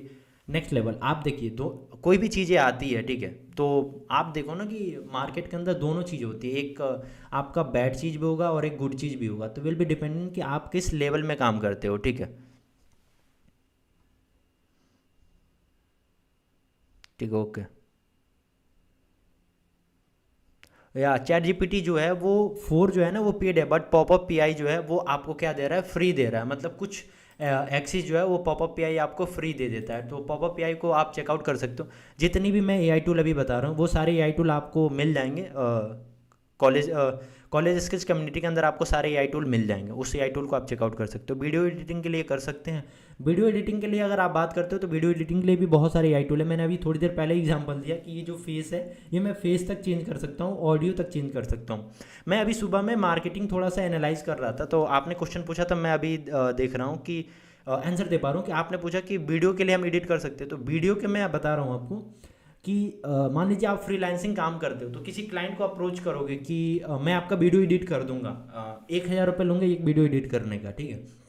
नेक्स्ट लेवल। आप देखिए, दो कोई भी चीज़ें आती है, ठीक है, तो आप देखो ना कि मार्केट के अंदर दोनों चीज़ होती है, एक आपका बैड चीज़ भी होगा और एक गुड चीज़ भी होगा। तो विल बी डिपेंडेंट कि आप किस लेवल में काम करते हो, ठीक है, ठीक है, ओके। या चैट जीपीटी जो है वो 4 जो है ना वो पेड है, बट पॉपअप पीआई जो है वो आपको क्या दे रहा है, फ्री दे रहा है। मतलब कुछ एक्सिस जो है वो पॉपअप पीआई आपको फ्री दे देता है, तो पॉपअप पीआई को आप चेकआउट कर सकते हो। जितनी भी मैं एआई टूल अभी बता रहा हूँ वो सारे एआई टूल आपको मिल जाएंगे कॉलेज कॉलेज स्किल्स कम्युनिटी के अंदर, आपको सारे एआई टूल मिल जाएंगे। उस एआई टूल को आप चेकआउट कर सकते हो। वीडियो एडिटिंग के लिए कर सकते हैं। वीडियो एडिटिंग के लिए अगर आप बात करते हो तो वीडियो एडिटिंग के लिए भी बहुत सारे एआई टूल है। मैंने अभी थोड़ी देर पहले एग्जांपल दिया कि ये जो फेस है ये मैं फेस तक चेंज कर सकता हूँ, ऑडियो तक चेंज कर सकता हूँ। मैं अभी सुबह में मार्केटिंग थोड़ा सा एनालाइज कर रहा था, तो आपने क्वेश्चन पूछा था, मैं अभी देख रहा हूँ कि आंसर दे पा रहा हूँ कि आपने पूछा कि वीडियो के लिए हम एडिट कर सकते हैं। तो वीडियो के मैं बता रहा हूँ आपको कि मान लीजिए आप फ्रीलांसिंग काम करते हो, तो किसी क्लाइंट को अप्रोच करोगे कि मैं आपका वीडियो एडिट कर दूंगा, 1,000 रुपये लूँगा एक वीडियो एडिट करने का, ठीक है।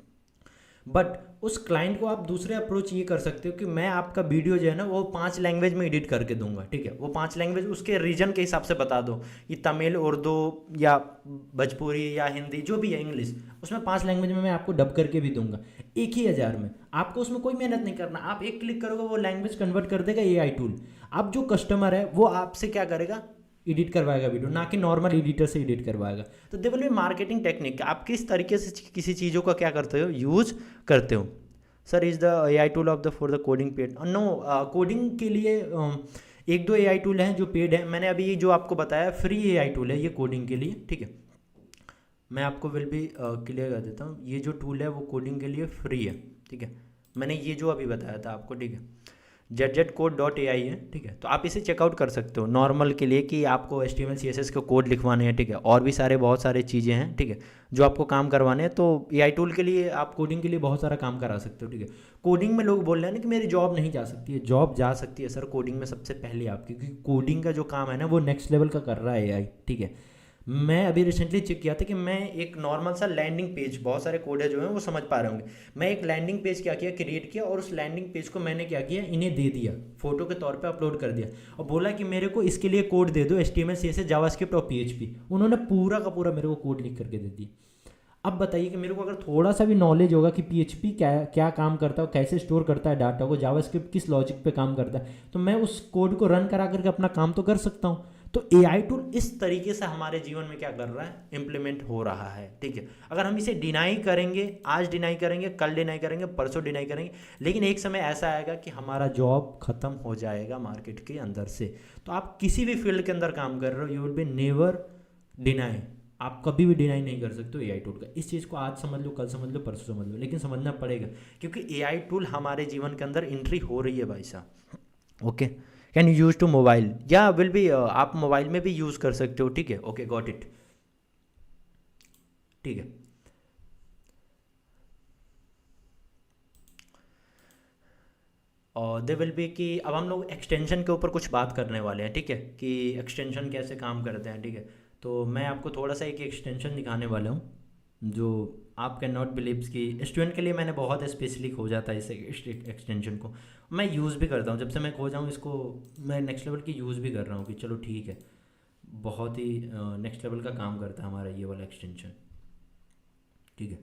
बट उस क्लाइंट को आप दूसरे अप्रोच ये कर सकते हो कि मैं आपका वीडियो जो है ना वो 5 लैंग्वेज में एडिट करके दूंगा, ठीक है। वो 5 लैंग्वेज उसके रीजन के हिसाब से बता दो कि तमिल, उर्दू या भोजपुरी या हिंदी जो भी है, इंग्लिश, उसमें 5 लैंग्वेज में मैं आपको डब करके भी दूंगा 1,000 में। आपको उसमें कोई मेहनत नहीं करना, आप एक क्लिक करोगे वो लैंग्वेज कन्वर्ट कर देगा एआई टूल। अब जो कस्टमर है वो आपसे क्या करेगा, एडिट करवाएगा वीडियो, ना कि नॉर्मल एडिटर से एडिट करवाएगा। तो दे विल बी मार्केटिंग टेक्निक, आप किस तरीके से किसी चीज़ों का क्या करते हो, यूज करते हो। Sir is the AI tool of the for the coding paid? No, coding के लिए एक दो एआई टूल हैं जो पेड है। मैंने अभी जो आपको बताया फ्री एआई टूल है ये कोडिंग के लिए, ठीक है। मैं आपको विल भी क्लियर कर देता हूँ, ये जो टूल है वो कोडिंग के लिए फ्री है, ठीक है। मैंने ये जो अभी बताया था आपको, ठीक है। ZZCode.ai है, ठीक है। तो आप इसे चेकआउट कर सकते हो नॉर्मल के लिए कि आपको HTML CSS के कोड लिखवाने हैं, ठीक है। और भी बहुत सारे चीज़ें हैं, ठीक है, जो आपको काम करवाने हैं। तो AI टूल के लिए आप कोडिंग के लिए बहुत सारा काम करा सकते हो, ठीक है। कोडिंग में लोग बोल रहे हैं ना कि मेरी जॉब नहीं जा सकती है, जॉब जा सकती है सर कोडिंग में सबसे पहले आपकी, क्योंकि कोडिंग का जो काम है ना वो नेक्स्ट लेवल का कर रहा है AI, ठीक है। मैं अभी रिसेंटली चेक किया था कि मैं एक नॉर्मल सा लैंडिंग पेज, बहुत सारे कोड है जो हैं वो समझ पा रहे होंगे, मैं एक लैंडिंग पेज क्या किया, क्रिएट किया, और उस लैंडिंग पेज को मैंने क्या किया, इन्हें दे दिया, फोटो के तौर पे अपलोड कर दिया, और बोला कि मेरे को इसके लिए कोड दे दो, HTML CSS जावास्क्रिप्ट और PHP। उन्होंने पूरा का पूरा मेरे को कोड लिख करके दे दिया। अब बताइए कि मेरे को अगर थोड़ा सा भी नॉलेज होगा कि PHP क्या क्या काम करता है, कैसे स्टोर करता है डाटा को, जावास्क्रिप्ट किस लॉजिक पे काम करता है, तो मैं उस कोड को रन करा करके अपना काम तो कर सकता हूँ। तो AI टूल इस तरीके से हमारे जीवन में क्या कर रहा है, इम्प्लीमेंट हो रहा है, ठीक है। अगर हम इसे डिनाई करेंगे, आज डिनाई करेंगे, कल डिनाई करेंगे, परसों डिनाई करेंगे, लेकिन एक समय ऐसा आएगा कि हमारा जॉब खत्म हो जाएगा मार्केट के अंदर से। तो आप किसी भी फील्ड के अंदर काम कर रहे हो, you will be never deny, आप कभी भी डिनाई नहीं कर सकते हो AI टूल का। इस चीज़ को आज समझ लो, कल समझ लो, परसों समझ लो, लेकिन समझना पड़ेगा, क्योंकि AI टूल हमारे जीवन के अंदर एंट्री हो रही है भाई साहब। Okay, can you use to mobile या विल बी, आप मोबाइल में भी यूज़ कर सकते हो, ठीक है। ओके, गॉट इट, ठीक है। और दे विल बी कि अब हम लोग एक्सटेंशन के ऊपर कुछ बात करने वाले हैं, ठीक है, कि एक्सटेंशन कैसे काम करते हैं, ठीक है। तो मैं आपको थोड़ा सा एक एक्सटेंशन दिखाने वाला हूँ जो आप कैन नॉट बिलीव्स कि स्टूडेंट के लिए मैंने बहुत स्पेशली खोजा था इस एक्सटेंशन को। मैं यूज़ भी करता हूँ, जब से मैं खोजा हूँ इसको मैं नेक्स्ट लेवल की यूज़ भी कर रहा हूँ कि चलो ठीक है, बहुत ही नेक्स्ट लेवल का काम करता है हमारा ये वाला एक्सटेंशन, ठीक है।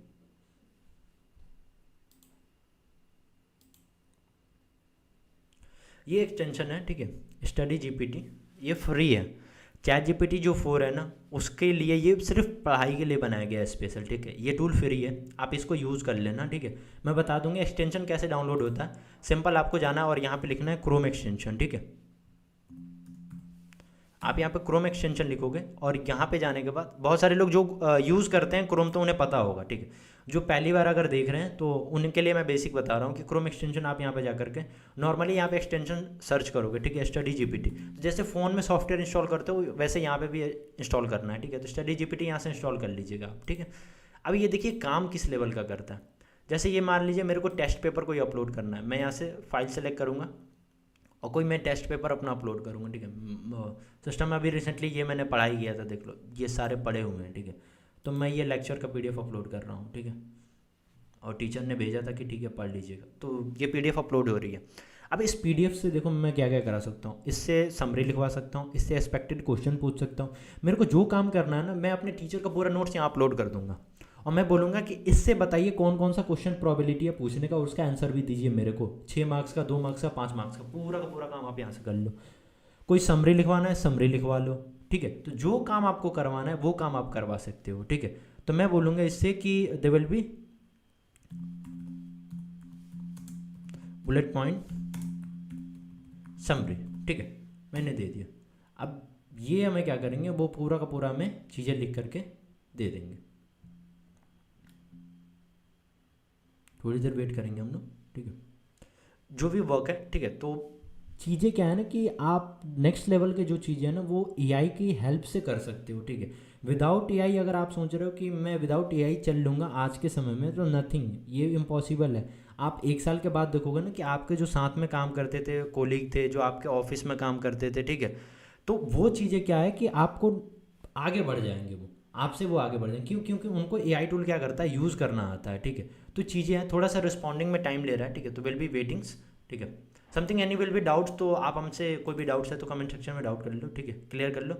ये एक्सटेंशन है, ठीक है, स्टडी GPT, ये फ्री है। चैट GPT जो 4 है ना, उसके लिए ये सिर्फ पढ़ाई के लिए बनाया गया है स्पेशल, ठीक है। ये टूल फ्री है, आप इसको यूज़ कर लेना, ठीक है। मैं बता दूंगा एक्सटेंशन कैसे डाउनलोड होता है। सिंपल आपको जाना है और यहाँ पे लिखना है क्रोम एक्सटेंशन, ठीक है। आप यहाँ पे क्रोम एक्सटेंशन लिखोगे और यहाँ पे जाने के बाद बहुत सारे लोग जो यूज़ करते हैं क्रोम तो उन्हें पता होगा, ठीक है। जो पहली बार अगर देख रहे हैं तो उनके लिए मैं बेसिक बता रहा हूँ कि क्रोम एक्सटेंशन आप यहाँ पे जा करके नॉर्मली यहाँ पे एक्सटेंशन सर्च करोगे, ठीक है, स्टडी GPT। तो जैसे फ़ोन में सॉफ्टवेयर इंस्टॉल करते हो वैसे यहाँ पे भी इंस्टॉल करना है, ठीक है। तो स्टडी GPT यहाँ से इंस्टॉल कर लीजिएगा आप, ठीक है। अब ये देखिए काम किस लेवल का करता है। जैसे ये मान लीजिए मेरे को टेस्ट पेपर कोई अपलोड करना है, मैं यहाँ से फाइल सेलेक्ट करूँगा और कोई मैं टेस्ट पेपर अपना अपलोड करूँगा, ठीक है। सिस्टम में अभी रिसेंटली ये मैंने पढ़ाई किया था, देख लो ये सारे पढ़े हुए हैं, ठीक है। तो मैं ये लेक्चर का PDF अपलोड कर रहा हूँ, ठीक है, और टीचर ने भेजा था कि ठीक है पढ़ लीजिएगा, तो ये PDF अपलोड हो रही है। अब इस PDF से देखो मैं क्या क्या करा सकता हूँ, इससे समरी लिखवा सकता हूँ, इससे एक्सपेक्टेड क्वेश्चन पूछ सकता हूँ। मेरे को जो काम करना है ना, मैं अपने टीचर का पूरा नोट्स यहाँ अपलोड कर दूंगा और मैं बोलूँगा कि इससे बताइए कौन कौन सा क्वेश्चन प्रोबेबिलिटी है पूछने का और उसका आंसर भी दीजिए मेरे को, 6 मार्क्स का, 2 मार्क्स का, 5 मार्क्स का पूरा काम आप यहाँ से कर लो। कोई समरी लिखवाना है समरी लिखवा लो, ठीक है। तो जो काम आपको करवाना है वो काम आप करवा सकते हो, ठीक है। तो मैं बोलूँगा इससे कि दे will B bullet point summary, ठीक है, मैंने दे दिया। अब ये हमें क्या करेंगे, वो पूरा का पूरा हमें चीज़ें लिख करके दे देंगे। थोड़ी देर वेट करेंगे हम लोग, ठीक है, जो भी वर्क है, ठीक है। तो चीज़ें क्या है ना कि आप नेक्स्ट लेवल के जो चीज़ें हैं ना वो AI की हेल्प से कर सकते हो, ठीक है। विदाउट AI अगर आप सोच रहे हो कि मैं विदाउट AI चल लूँगा आज के समय में, तो नथिंग, ये इम्पॉसिबल है। आप 1 साल के बाद देखोगे ना कि आपके जो साथ में काम करते थे, कोलीग थे, जो आपके ऑफिस में काम करते थे, ठीक है, तो वो चीज़ें क्या है कि आपको आगे बढ़ जाएंगे, वो आपसे वो आगे बढ़ जाएंगे, क्यों, क्योंकि उनको AI टूल क्या करता है, यूज़ करना आता है, ठीक है। तो चीज़ें हैं, थोड़ा सा रिस्पॉन्डिंग में टाइम ले रहा है, ठीक है। तो विल बी वेटिंग्स, ठीक है, something any will be doubts. तो आप हमसे कोई भी डाउट्स है तो कमेंट सेक्शन में डाउट कर लो, ठीक है, क्लियर कर लो।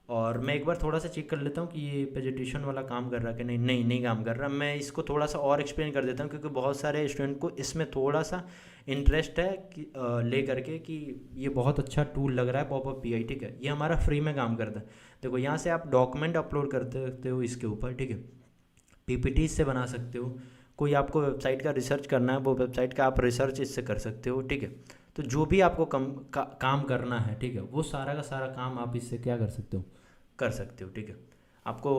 और मैं एक बार थोड़ा सा चेक कर लेता हूँ कि ये प्रेजेंटेशन वाला काम कर रहा है कि नहीं काम कर रहा। मैं इसको थोड़ा सा और एक्सप्लेन कर देता हूँ क्योंकि बहुत सारे स्टूडेंट को इसमें थोड़ा सा इंटरेस्ट है कि ले करके कि ये बहुत अच्छा टूल लग रहा है पॉपअप PI, ठीक है। ये हमारा फ्री में काम करता है। देखो यहाँ से आप डॉक्यूमेंट अपलोड करते सकते हो इसके ऊपर, ठीक है, PPT इससे बना सकते हो। कोई आपको वेबसाइट का रिसर्च करना है वो वेबसाइट का आप रिसर्च इससे कर सकते हो, ठीक है। तो जो भी आपको काम करना है, ठीक है, वो सारा का सारा काम आप इससे क्या कर सकते हो, कर सकते हो, ठीक है। आपको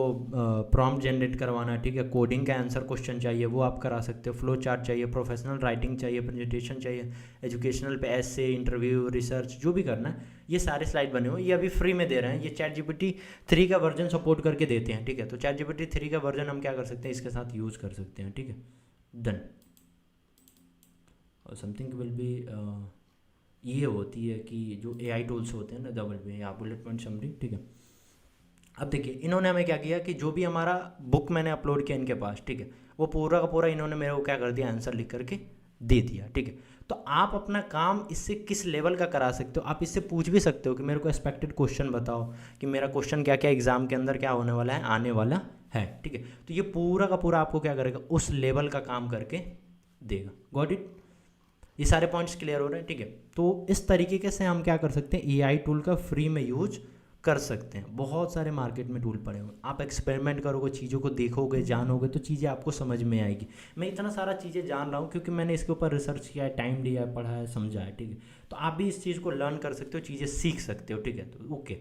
प्रॉम्प्ट जनरेट करवाना है, ठीक है, कोडिंग का आंसर क्वेश्चन चाहिए वो आप करा सकते हो, फ्लो चार्ट चाहिए, प्रोफेशनल राइटिंग चाहिए, प्रेजेंटेशन चाहिए, एजुकेशनल पे एसे, इंटरव्यू, रिसर्च, जो भी करना है, ये सारे स्लाइड बने हुए, ये अभी फ्री में दे रहे हैं, ये चैट जीपीटी 3 का वर्जन सपोर्ट करके देते हैं, ठीक है। तो चैट जीपीटी 3 का वर्जन हम क्या कर सकते हैं, इसके साथ यूज़ कर सकते हैं, ठीक है। डन। और समथिंग विल बी ये होती है कि जो एआई टूल्स होते हैं ना, डबल या बुलेट पॉइंट समरी, ठीक है। अब देखिए इन्होंने हमें क्या किया कि जो भी हमारा बुक मैंने अपलोड किया इनके पास, ठीक है, वो पूरा का पूरा इन्होंने मेरे को क्या कर दिया, आंसर लिख करके दे दिया, ठीक है। तो आप अपना काम इससे किस लेवल का करा सकते हो, आप इससे पूछ भी सकते हो कि मेरे को एक्सपेक्टेड क्वेश्चन बताओ, कि मेरा क्वेश्चन क्या क्या एग्जाम के अंदर क्या होने वाला है, आने वाला है, ठीक है। तो ये पूरा का पूरा आपको क्या करेगा, उस लेवल का काम करके देगा। Got it? ये सारे पॉइंट्स क्लियर हो रहे हैं, ठीक है। तो इस तरीके से हम क्या कर सकते हैं, एआई टूल का फ्री में यूज कर सकते हैं। बहुत सारे मार्केट में टूल पड़े हुए, आप एक्सपेरिमेंट करोगे, चीज़ों को देखोगे, जानोगे, तो चीज़ें आपको समझ में आएगी। मैं इतना सारा चीज़ें जान रहा हूँ क्योंकि मैंने इसके ऊपर रिसर्च किया है, टाइम लिया है, पढ़ा है, समझा है, ठीक है। तो आप भी इस चीज़ को लर्न कर सकते हो, चीज़ें सीख सकते हो, ठीक है। तो ओके,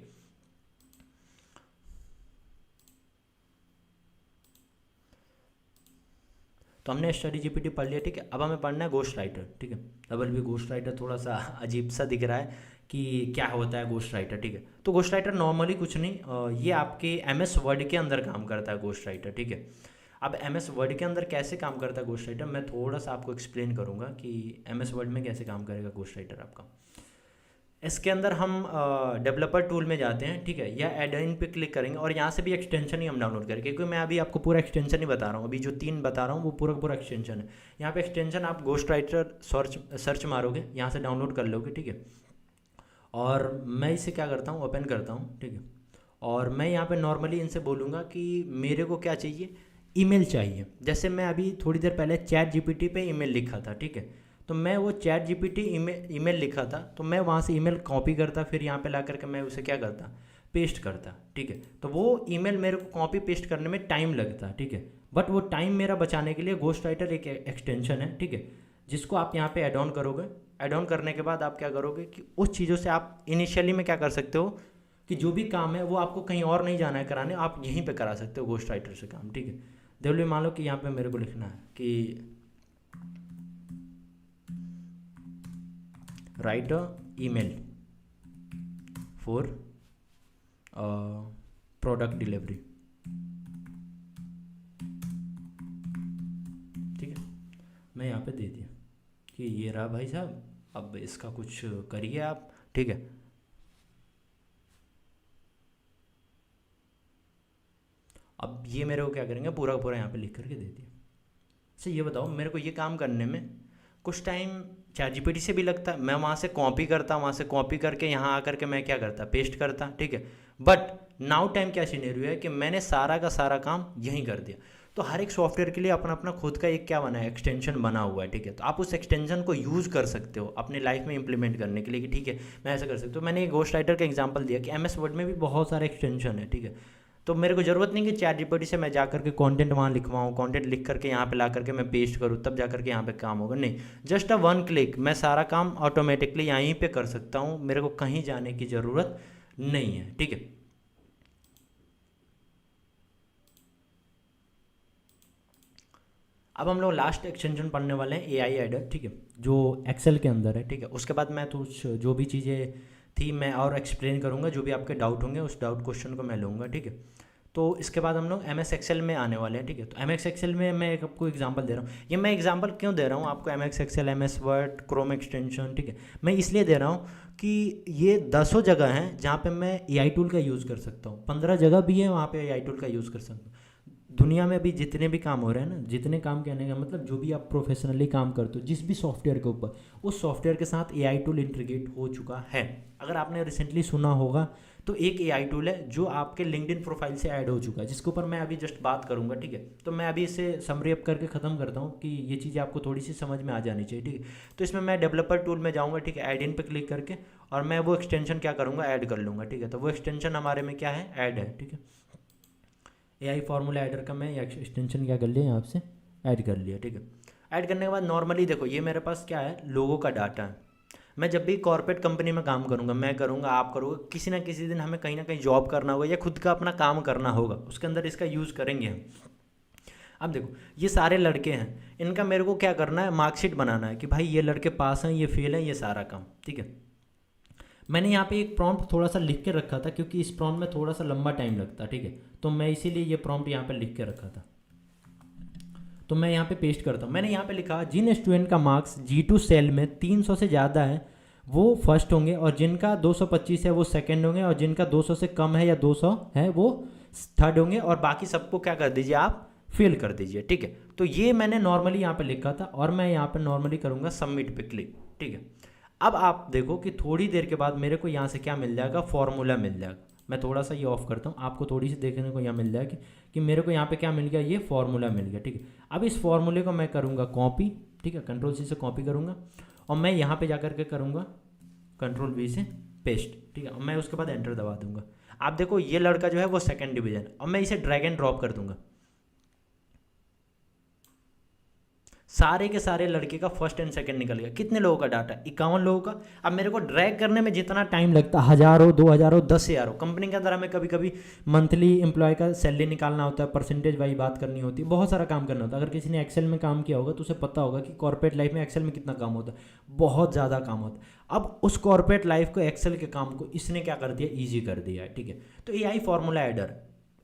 तो हमने स्टडी जीपीटी पढ़ लिया, ठीक है। अब हमें पढ़ना है घोस्ट राइटर, ठीक है। डबल भी घोस्ट राइटर थोड़ा सा अजीब सा दिख रहा है कि क्या होता है घोस्ट राइटर, ठीक है। तो घोस्ट राइटर नॉर्मली कुछ नहीं, ये आपके एमएस वर्ड के अंदर काम करता है घोस्ट राइटर, ठीक है। अब एमएस वर्ड के अंदर कैसे काम करता है घोस्ट राइटर, मैं थोड़ा सा आपको एक्सप्लेन करूँगा कि एमएस वर्ड में कैसे काम करेगा घोस्ट राइटर आपका। इसके अंदर हम डेवलपर टूल में जाते हैं, ठीक है, या एड इन पे क्लिक करेंगे और यहाँ से भी एक्सटेंशन ही हम डाउनलोड करेंगे, क्योंकि मैं अभी आपको पूरा एक्सटेंशन ही बता रहा हूँ, अभी जो 3 बता रहा हूँ वो पूरा पूरा एक्सटेंशन है। यहाँ पे एक्सटेंशन आप घोस्ट राइटर सर्च मारोगे, यहाँ से डाउनलोड कर लोगे, ठीक है। और मैं इसे क्या करता हूँ, ओपन करता हूँ, ठीक है। और मैं यहाँ पे नॉर्मली इनसे बोलूँगा कि मेरे को क्या चाहिए, ईमेल चाहिए। जैसे मैं अभी थोड़ी देर पहले चैट जीपीटी पे ईमेल लिखा था, ठीक है। तो मैं वो चैट जीपीटी ईमेल लिखा था, तो मैं वहाँ से ईमेल कॉपी करता, फिर यहाँ पे ला करके मैं उसे क्या करता, पेस्ट करता, ठीक है। तो वो ईमेल मेरे को कॉपी पेस्ट करने में टाइम लगता, ठीक है। बट वो टाइम मेरा बचाने के लिए घोस्ट राइटर एक एक्सटेंशन है, ठीक है, जिसको आप यहाँ पे ऐड ऑन करोगे। ऐड ऑन करने के बाद आप क्या करोगे कि उस चीज़ों से आप इनिशियली में क्या कर सकते हो कि जो भी काम है वो आपको कहीं और नहीं जाना है कराने, आप यहीं पे करा सकते हो घोस्ट राइटर से काम, ठीक है। देखो मान लो कि यहाँ पे मेरे को लिखना है कि right a email for product delivery, ठीक है। मैं यहाँ पे दे दिया कि ये रहा भाई साहब, अब इसका कुछ करिए आप, ठीक है। अब ये मेरे को क्या करेंगे, पूरा पूरा यहाँ पे लिख करके दे दिया। अच्छा ये बताओ, मेरे को ये काम करने में कुछ टाइम चैट जीपीटी से भी लगता, मैं वहाँ से कॉपी करता, वहाँ से कॉपी करके यहाँ आकर के मैं क्या करता, पेस्ट करता, ठीक है। बट नाउ टाइम क्या सिनेरियो है कि मैंने सारा का सारा काम यहीं कर दिया। तो हर एक सॉफ्टवेयर के लिए अपना अपना खुद का एक क्या बना है, एक्सटेंशन बना हुआ है, ठीक है। तो आप उस एक्सटेंशन को यूज़ कर सकते हो अपने लाइफ में इंप्लीमेंट करने के लिए कि ठीक है मैं ऐसा कर सकता हूँ। तो मैंने एक घोस्ट राइटर का एग्जांपल दिया कि एमएस वर्ड में भी बहुत सारे एक्सटेंशन है, ठीक है। तो मेरे को ज़रूरत नहीं कि चैट जीपीटी से मैं जा करके कंटेंट वहाँ लिखवाऊँ, कंटेंट लिख करके यहाँ पे ला करके मैं पेस्ट करूँ, तब जा करके यहाँ पे काम होगा, नहीं। जस्ट अ वन क्लिक मैं सारा काम ऑटोमेटिकली यहीं पे कर सकता हूँ, मेरे को कहीं जाने की ज़रूरत नहीं है, ठीक है। अब हम लोग लास्ट एक्सटेंशन पढ़ने वाले हैं एआई एडर, ठीक है, जो एक्सेल के अंदर है, ठीक है। उसके बाद मैं तो जो भी चीज़ें थी मैं और एक्सप्लेन करूँगा, जो भी आपके डाउट होंगे उस डाउट क्वेश्चन को मैं लूँगा, ठीक है। तो इसके बाद हम लोग एम एस एक्सेल में आने वाले हैं, ठीक है। तो एम एस एक्सेल में मैं एक आपको एग्जांपल दे रहा हूँ, ये मैं एग्जांपल क्यों दे रहा हूँ आपको, M S Excel, M S Word, Chrome extension, ठीक है। मैं इसलिए दे रहा हूँ कि ये 10 जगह हैं जहाँ पे मैं एआई टूल का यूज़ कर सकता हूँ, 15 जगह भी है वहाँ पे एआई टूल का यूज़ कर सकता हूँ। दुनिया में अभी जितने भी काम हो रहे हैं ना, जितने काम कहने का मतलब जो भी आप प्रोफेशनली काम करते हो जिस भी सॉफ्टवेयर के ऊपर, उस सॉफ्टवेयर के साथ एआई टूल इंटीग्रेट हो चुका है। अगर आपने रिसेंटली सुना होगा तो एक एआई टूल है जो आपके लिंक्डइन प्रोफाइल से ऐड हो चुका है, जिसके ऊपर मैं अभी जस्ट बात करूंगा, ठीक है। तो मैं अभी इसे समरी अप करके ख़त्म करता हूँ कि ये चीज़ें आपको थोड़ी सी समझ में आ जानी चाहिए, ठीक है। तो इसमें मैं डेवलपर टूल में जाऊँगा, ठीक है, ऐड इन पे क्लिक करके, और मैं वो एक्सटेंशन क्या करूँगा, ऐड कर लूँगा, ठीक है। तो वो एक्सटेंशन हमारे में क्या है, ऐड है, ठीक है। एआई फार्मूला एडर का मैं एक्सटेंशन क्या कर लिया, यहाँ से ऐड कर लिया, ठीक है। ऐड करने के बाद नॉर्मली देखो ये मेरे पास क्या है, लोगों का डाटा है। मैं जब भी कॉर्पोरेट कंपनी में काम करूँगा, मैं करूँगा, आप करोगे, किसी ना किसी दिन हमें कहीं ना कहीं जॉब करना होगा या खुद का अपना काम करना होगा, उसके अंदर इसका यूज़ करेंगे हम। अब देखो ये सारे लड़के हैं, इनका मेरे को क्या करना है, मार्कशीट बनाना है कि भाई ये लड़के पास हैं, ये फेल हैं, ये सारा काम, ठीक है। मैंने यहाँ पे एक प्रॉम्प्ट थोड़ा सा लिख के रखा था क्योंकि इस प्रॉम्प्ट में थोड़ा सा लंबा टाइम लगता है, ठीक है, तो मैं इसीलिए ये प्रॉम्प्ट यहाँ पे लिख के रखा था। तो मैं यहाँ पे पेस्ट करता हूँ। मैंने यहाँ पे लिखा जिन स्टूडेंट का मार्क्स G2 सेल में 300 से ज़्यादा है वो फर्स्ट होंगे, और जिनका 225 है वो सेकंड होंगे, और जिनका 200 से कम है या 200 है वो थर्ड होंगे, और बाकी सबको क्या कर दीजिए, आप फेल कर दीजिए, ठीक है। तो ये मैंने नॉर्मली यहाँ पे लिखा था और मैं यहाँ पे नॉर्मली करूँगा सबमिट पे क्लिक, ठीक है। अब आप देखो कि थोड़ी देर के बाद मेरे को यहाँ से क्या मिल जाएगा, फॉर्मूला मिल जाएगा। मैं थोड़ा सा ये ऑफ करता हूँ, आपको थोड़ी सी देखने को यहाँ मिल जाएगा कि मेरे को यहाँ पे क्या मिल गया, ये फॉर्मूला मिल गया, ठीक है। अब इस फॉर्मूले को मैं करूँगा कॉपी, ठीक है, कंट्रोल-C से कॉपी करूँगा और मैं यहाँ पे जा करके करूँगा कंट्रोल-V से पेस्ट, ठीक है, और मैं उसके बाद एंटर दबा दूंगा। आप देखो ये लड़का जो है वो सेकंड डिवीजन, और मैं इसे ड्रैग एंड ड्रॉप कर दूंगा, सारे के सारे लड़के का फर्स्ट एंड सेकंड निकल गया। कितने लोगों का डाटा, 51 लोगों का। अब मेरे को ड्रैग करने में जितना टाइम लगता, 1000 हो, 2000 हो, 10,000 हो, कंपनी के अंदर हमें कभी कभी मंथली एम्प्लॉय का सैलरी निकालना होता है, परसेंटेज वाइज बात करनी होती है, बहुत सारा काम करना होता है। अगर किसी ने एक्सेल में काम किया होगा तो उसे पता होगा कि कॉर्पोरेट लाइफ में एक्सेल में कितना काम होता है, बहुत ज़्यादा काम होता है। अब उस कॉर्पोरेट लाइफ को, एक्सेल के काम को इसने क्या कर दिया, ईजी कर दिया है, ठीक है। तो AI फॉर्मूला एडर,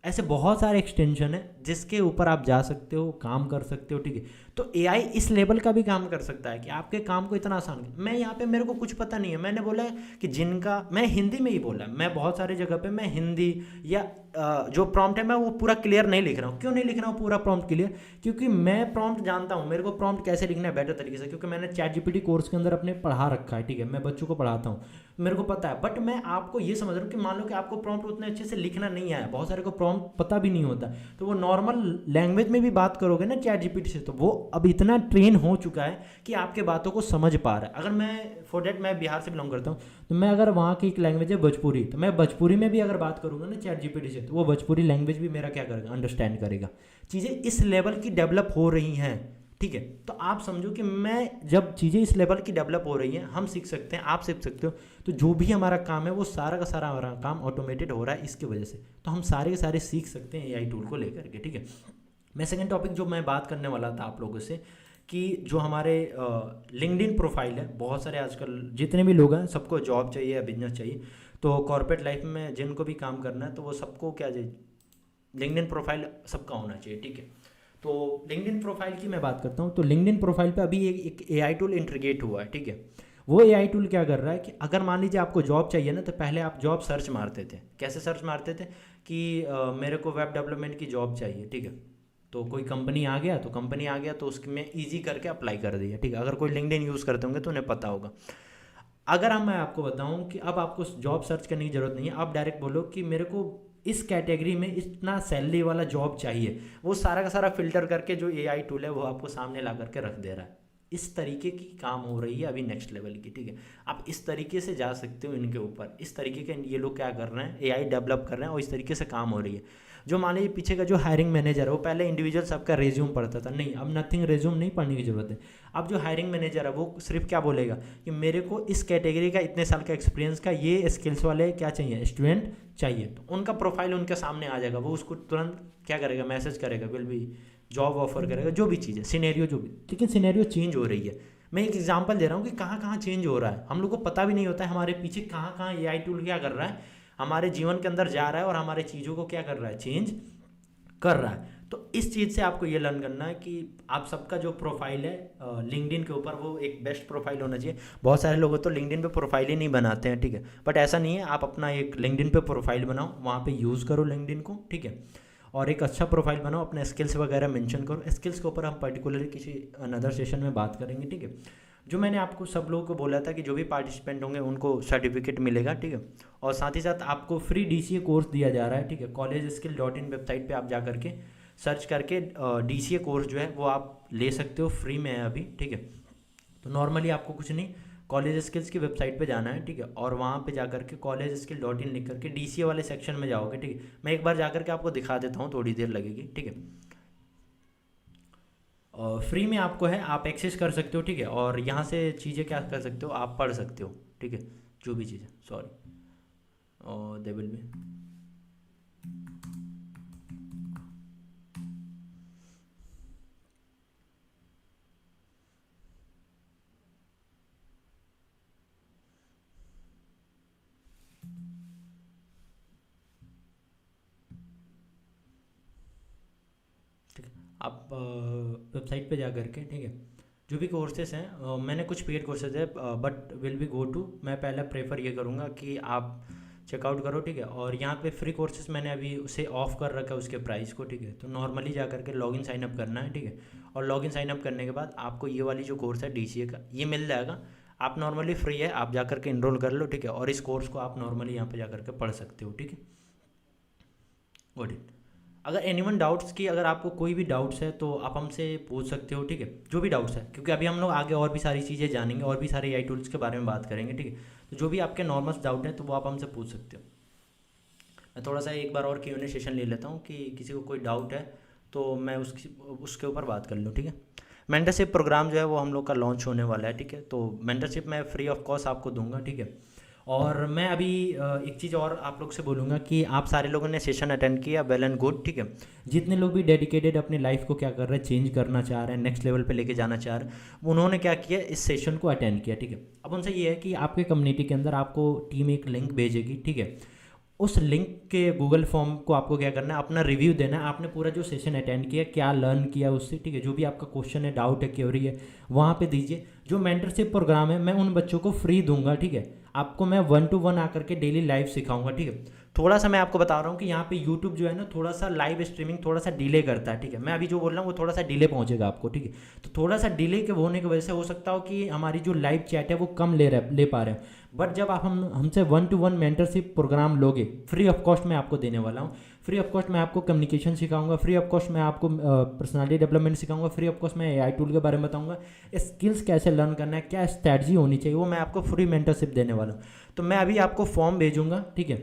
ऐसे बहुत सारे एक्सटेंशन है जिसके ऊपर आप जा सकते हो, काम कर सकते हो, ठीक है। तो AI इस लेवल का भी काम कर सकता है कि आपके काम को इतना आसान। मैं यहाँ पे मेरे को कुछ पता नहीं है, मैंने बोला है कि जिनका, मैं हिंदी में ही बोला, मैं बहुत सारे जगह पे मैं हिंदी या जो प्रॉम्प्ट है मैं वो पूरा क्लियर नहीं लिख रहा हूँ। क्यों नहीं लिख रहा हूँ पूरा प्रॉम्प्ट क्लियर, क्योंकि मैं प्रॉम्प्ट जानता हूँ, मेरे को प्रॉम्प्ट कैसे लिखना है बेटर तरीके से, क्योंकि मैंने ChatGPT कोर्स के अंदर अपने पढ़ा रखा है, ठीक है, मैं बच्चों को पढ़ाता हूँ, मेरे को पता है। बट मैं आपको ये समझ रहा हूँ कि मान लो कि आपको प्रॉम्प्ट उतने अच्छे से लिखना नहीं आया, बहुत सारे को प्रॉम्प्ट पता भी नहीं होता, तो वो नॉर्मल लैंग्वेज में भी बात करोगे ना ChatGPT से, तो वो अब इतना ट्रेन हो चुका है कि आपके बातों को समझ पा रहा है। अगर मैं फॉर डेट, मैं बिहार से बिलोंग करता हूँ, तो मैं अगर वहाँ की एक लैंग्वेज है भोजपुरी, तो मैं भोजपुरी में भी अगर बात करूँगा ना ChatGPT से, तो वो भोजपुरी लैंग्वेज भी मेरा क्या करेगा, अंडरस्टैंड करेगा। चीज़ें इस लेवल की डेवलप हो रही हैं, ठीक है। तो आप समझो कि मैं, जब चीज़ें इस लेवल की डेवलप हो रही हैं, हम सीख सकते हैं, आप सीख सकते हो, तो जो भी हमारा काम है वो सारा का सारा हमारा काम ऑटोमेटेड हो रहा है इसकी वजह से। तो हम सारे के सारे सीख सकते हैं AI टूल को लेकर के, ठीक है। मैं सेकंड टॉपिक जो मैं बात करने वाला था आप लोगों से, कि जो हमारे लिंक्डइन प्रोफाइल है, बहुत सारे आजकल जितने भी लोग हैं सबको जॉब चाहिए या बिजनेस चाहिए, तो कॉर्पोरेट लाइफ में जिनको भी काम करना है तो वो सबको क्या चाहिए, लिंक्डइन प्रोफाइल सबका होना चाहिए, ठीक है। तो लिंक्डइन प्रोफाइल की मैं बात करता हूँ, तो लिंक्डइन प्रोफाइल पे अभी एक AI टूल इंटीग्रेट हुआ है, ठीक है। वो AI टूल क्या कर रहा है कि अगर मान लीजिए आपको जॉब चाहिए ना, तो पहले आप जॉब सर्च मारते थे। कैसे सर्च मारते थे कि मेरे को वेब डेवलपमेंट की जॉब चाहिए, ठीक है, तो कोई कंपनी आ गया, तो कंपनी आ गया तो उसमें ईजी करके अप्लाई कर दिया, ठीक है। अगर कोई लिंक्डइन यूज़ करते होंगे तो उन्हें पता होगा। अगर हम, मैं आपको बताऊं कि अब आपको जॉब सर्च करने की ज़रूरत नहीं है, आप डायरेक्ट बोलो कि मेरे को इस कैटेगरी में इतना सैलरी वाला जॉब चाहिए, वो सारा का सारा फिल्टर करके जो AI टूल है वो आपको सामने ला करके रख दे रहा है। इस तरीके की काम हो रही है अभी नेक्स्ट लेवल की, ठीक है। आप इस तरीके से जा सकते हो इनके ऊपर, इस तरीके के ये लोग क्या कर रहे हैं, AI डेवलप कर रहे हैं और इस तरीके से काम हो रही है। जो मान लीजिए पीछे का जो हायरिंग मैनेजर है, वो पहले इंडिविजुअल सबका रेज्यूम पढ़ता था, नहीं, अब नथिंग रेज्यूम नहीं पढ़ने की ज़रूरत है। अब जो हायरिंग मैनेजर है वो सिर्फ क्या बोलेगा कि मेरे को इस कैटेगरी का, इतने साल का एक्सपीरियंस का, ये स्किल्स वाले क्या चाहिए, स्टूडेंट चाहिए, तो उनका प्रोफाइल उनके सामने आ जाएगा। वो उसको तुरंत क्या करेगा, मैसेज करेगा, विल भी जॉब ऑफर करेगा, जो भी चीज़ है, सिनेरियो जो भी। लेकिन सिनेरियो चेंज हो रही है। मैं एक एग्जांपल दे रहा हूँ कि कहाँ कहाँ चेंज हो रहा है, हम लोग को पता भी नहीं होता है हमारे पीछे कहाँ कहाँ AI टूल क्या कर रहा है, हमारे जीवन के अंदर जा रहा है और हमारे चीज़ों को क्या कर रहा है, चेंज कर रहा है। तो इस चीज़ से आपको ये लर्न करना है कि आप सबका जो प्रोफाइल है लिंक्डइन के ऊपर, वो एक बेस्ट प्रोफाइल होना चाहिए। बहुत सारे लोग तो लिंक्डइन पे प्रोफाइल ही नहीं बनाते हैं, ठीक है, बट ऐसा नहीं है। आप अपना एक लिंक्डइन पे प्रोफाइल बनाओ, वहाँ पे यूज़ करो लिंक्डइन को, ठीक है, और एक अच्छा प्रोफाइल बनाओ, अपने स्किल्स वगैरह मेंशन करो। स्किल्स के ऊपर हम पर्टिकुलरली किसी अनदर सेशन में बात करेंगे, ठीक है। जो मैंने आपको सब लोगों को बोला था कि जो भी पार्टिसिपेंट होंगे उनको सर्टिफिकेट मिलेगा, ठीक है, और साथ ही साथ आपको फ्री DCA कोर्स दिया जा रहा है, ठीक है। collegeskill.in वेबसाइट पे आप जा करके सर्च करके DCA कोर्स जो है वो आप ले सकते हो, फ्री में है अभी, ठीक है। तो नॉर्मली आपको कुछ नहीं, कॉलेज स्किल्स की वेबसाइट पे जाना है, ठीक है, और वहाँ पे जा करके collegeskill.in लिख करके DCA वाले सेक्शन में जाओगे, ठीक है। मैं एक बार जा करके आपको दिखा देता हूँ, थोड़ी देर लगेगी, ठीक है। और फ्री में आपको है, आप एक्सेस कर सकते हो, ठीक है। और यहाँ से चीज़ें क्या कर सकते हो, आप पढ़ सकते हो, ठीक है, जो भी चीज़ें, सॉरी, और दे विल बी, ठीक है। आप वेबसाइट पे जा करके, ठीक है, जो भी कोर्सेज हैं, मैंने कुछ पेड कोर्सेज है, but will be go to, मैं पहला प्रेफर ये करूँगा कि आप चेकआउट करो, ठीक है। और यहाँ पे फ्री कोर्सेज मैंने अभी उसे ऑफ कर रखा है उसके प्राइस को, ठीक है। तो नॉर्मली जा करके लॉगिन साइन अप करना है, ठीक है। और लॉगिन साइन अप करने के बाद आपको ये वाली जो कोर्स है DCA का, ये मिल जाएगा। आप नॉर्मली फ्री है, आप जा करके इनरोल कर लो, ठीक है। और इस कोर्स को आप नॉर्मली यहाँ पे जा करके पढ़ सकते हो, ठीक है। Got it. अगर एनीवन डाउट्स की, अगर आपको कोई भी डाउट्स है तो आप हमसे पूछ सकते हो, ठीक है, जो भी डाउट्स है, क्योंकि अभी हम लोग आगे और भी सारी चीज़ें जानेंगे, और भी सारे AI टूल्स के बारे में बात करेंगे, ठीक है। तो जो भी आपके नॉर्मल डाउट हैं तो वो आप हमसे पूछ सकते हो। मैं थोड़ा सा एक बार और Q&A सेशन ले लेता हूँ कि किसी को कोई डाउट है तो मैं उसके ऊपर बात कर लूँ, ठीक है। मेंटरशिप प्रोग्राम जो है वो हम लोग का लॉन्च होने वाला है, ठीक है। तो मेंटरशिप मैं फ्री ऑफ कॉस्ट आपको दूंगा, ठीक है। और मैं अभी एक चीज़ और आप लोग से बोलूँगा कि आप सारे लोगों ने सेशन अटेंड किया, वेल एंड गुड, ठीक है। जितने लोग भी डेडिकेटेड अपनी लाइफ को क्या कर रहे हैं, चेंज करना चाह रहे हैं, नेक्स्ट लेवल पे लेके जाना चाह रहे हैं, उन्होंने क्या किया, इस सेशन को अटेंड किया, ठीक है। अब उनसे ये है कि आपके कम्युनिटी के अंदर आपको टीम एक लिंक भेजेगी, ठीक है। उस लिंक के गूगल फॉर्म को आपको क्या करना है, अपना रिव्यू देना है, आपने पूरा जो सेशन अटेंड किया, क्या लर्न किया उससे, ठीक है। जो भी आपका क्वेश्चन है, डाउट है, क्वेरी है, वहाँ पे दीजिए। जो मेंटरशिप प्रोग्राम है मैं उन बच्चों को फ्री दूंगा, ठीक है। आपको मैं 1-to-1 आकर के डेली लाइव सिखाऊंगा, ठीक है। थोड़ा सा मैं आपको बता रहा हूँ कि यहाँ पे यूट्यूब जो है ना, थोड़ा सा लाइव स्ट्रीमिंग थोड़ा सा डिले करता है, ठीक है। मैं अभी जो बोल रहा हूँ वो थोड़ा सा डिले पहुँचेगा आपको, ठीक है। तो थोड़ा सा डिले के होने की वजह से हो सकता हो कि हमारी जो लाइव चैट है वो कम ले पा रहे हैं। बट जब आप हमसे 1-to-1 मेंटरशिप प्रोग्राम लोगे, फ्री ऑफ कॉस्ट मैं आपको देने वाला हूँ। फ्री ऑफ कॉस्ट मैं आपको कम्युनिकेशन सिखाऊंगा, फ्री ऑफ कॉस्ट मैं आपको पर्सनालिटी डेवलपमेंट सिखाऊंगा, फ्री ऑफ कॉस्ट मैं AI टूल के बारे में बताऊंगा, स्किल्स कैसे लर्न करना है, क्या स्ट्रैटेजी होनी चाहिए, वो मैं आपको फ्री मेंटरशिप देने वाला हूँ। तो मैं अभी आपको फॉर्म भेजूंगा, ठीक है,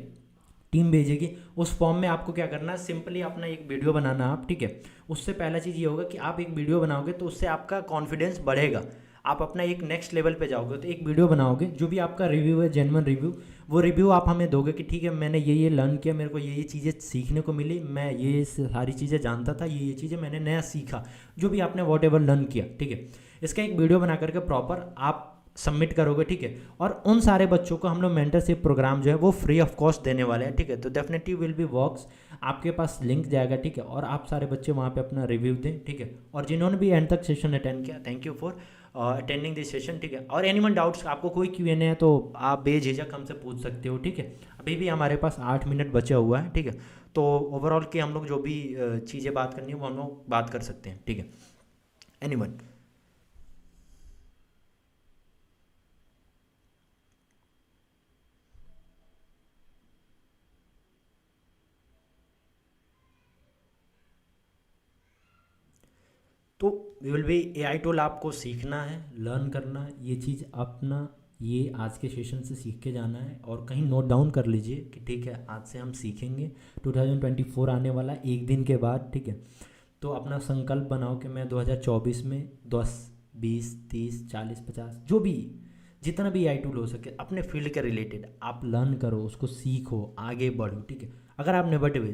टीम भेजेगी। उस फॉर्म में आपको क्या करना है, सिंपली अपना एक वीडियो बनाना आप, ठीक है। उससे पहला चीज़ ये होगा कि आप एक वीडियो बनाओगे तो उससे आपका कॉन्फिडेंस बढ़ेगा, आप अपना एक नेक्स्ट लेवल पे जाओगे। तो एक वीडियो बनाओगे, जो भी आपका रिव्यू है, जेन्युइन रिव्यू, वो रिव्यू आप हमें दोगे कि ठीक है मैंने ये लर्न किया, मेरे को ये चीज़ें सीखने को मिली, मैं ये सारी चीज़ें जानता था, ये चीज़ें मैंने नया सीखा, जो भी आपने वॉट एवर लर्न किया, ठीक है। इसका एक वीडियो बना करके प्रॉपर आप सबमिट करोगे, ठीक है। और उन सारे बच्चों को हम लोग मेंटरशिप प्रोग्राम जो है वो फ्री ऑफ कॉस्ट देने वाले हैं, ठीक है। तो डेफिनेटली विल बी वर्क्स, आपके पास लिंक जाएगा, ठीक है। और आप सारे बच्चे वहाँ पे अपना रिव्यू दें, ठीक है। और जिन्होंने भी एंड तक सेशन अटेंड किया, thank you for attending this session, ठीक है। और एनीवन डाउट्स, आपको कोई Q&A है तो आप बेझिझक हमसे पूछ सकते हो, ठीक है। अभी भी हमारे पास 8 मिनट बचा हुआ है, ठीक है। तो ओवरऑल की हम लोग जो भी चीज़ें बात करनी है वो हम लोग बात कर सकते हैं, ठीक है। एनीवन, तो विल बी AI टूल आपको सीखना है, लर्न करना है, ये चीज़ अपना ये आज के सेशन से सीख के जाना है। और कहीं नोट डाउन कर लीजिए कि ठीक है आज से हम सीखेंगे, 2024 आने वाला एक दिन के बाद, ठीक है। तो अपना संकल्प बनाओ कि मैं 2024 में 10, 20, 30, 40, 50 जो भी जितना भी AI टूल हो सके अपने फील्ड के रिलेटेड आप लर्न करो, उसको सीखो, आगे बढ़ो, ठीक है। अगर आप नेगेटिव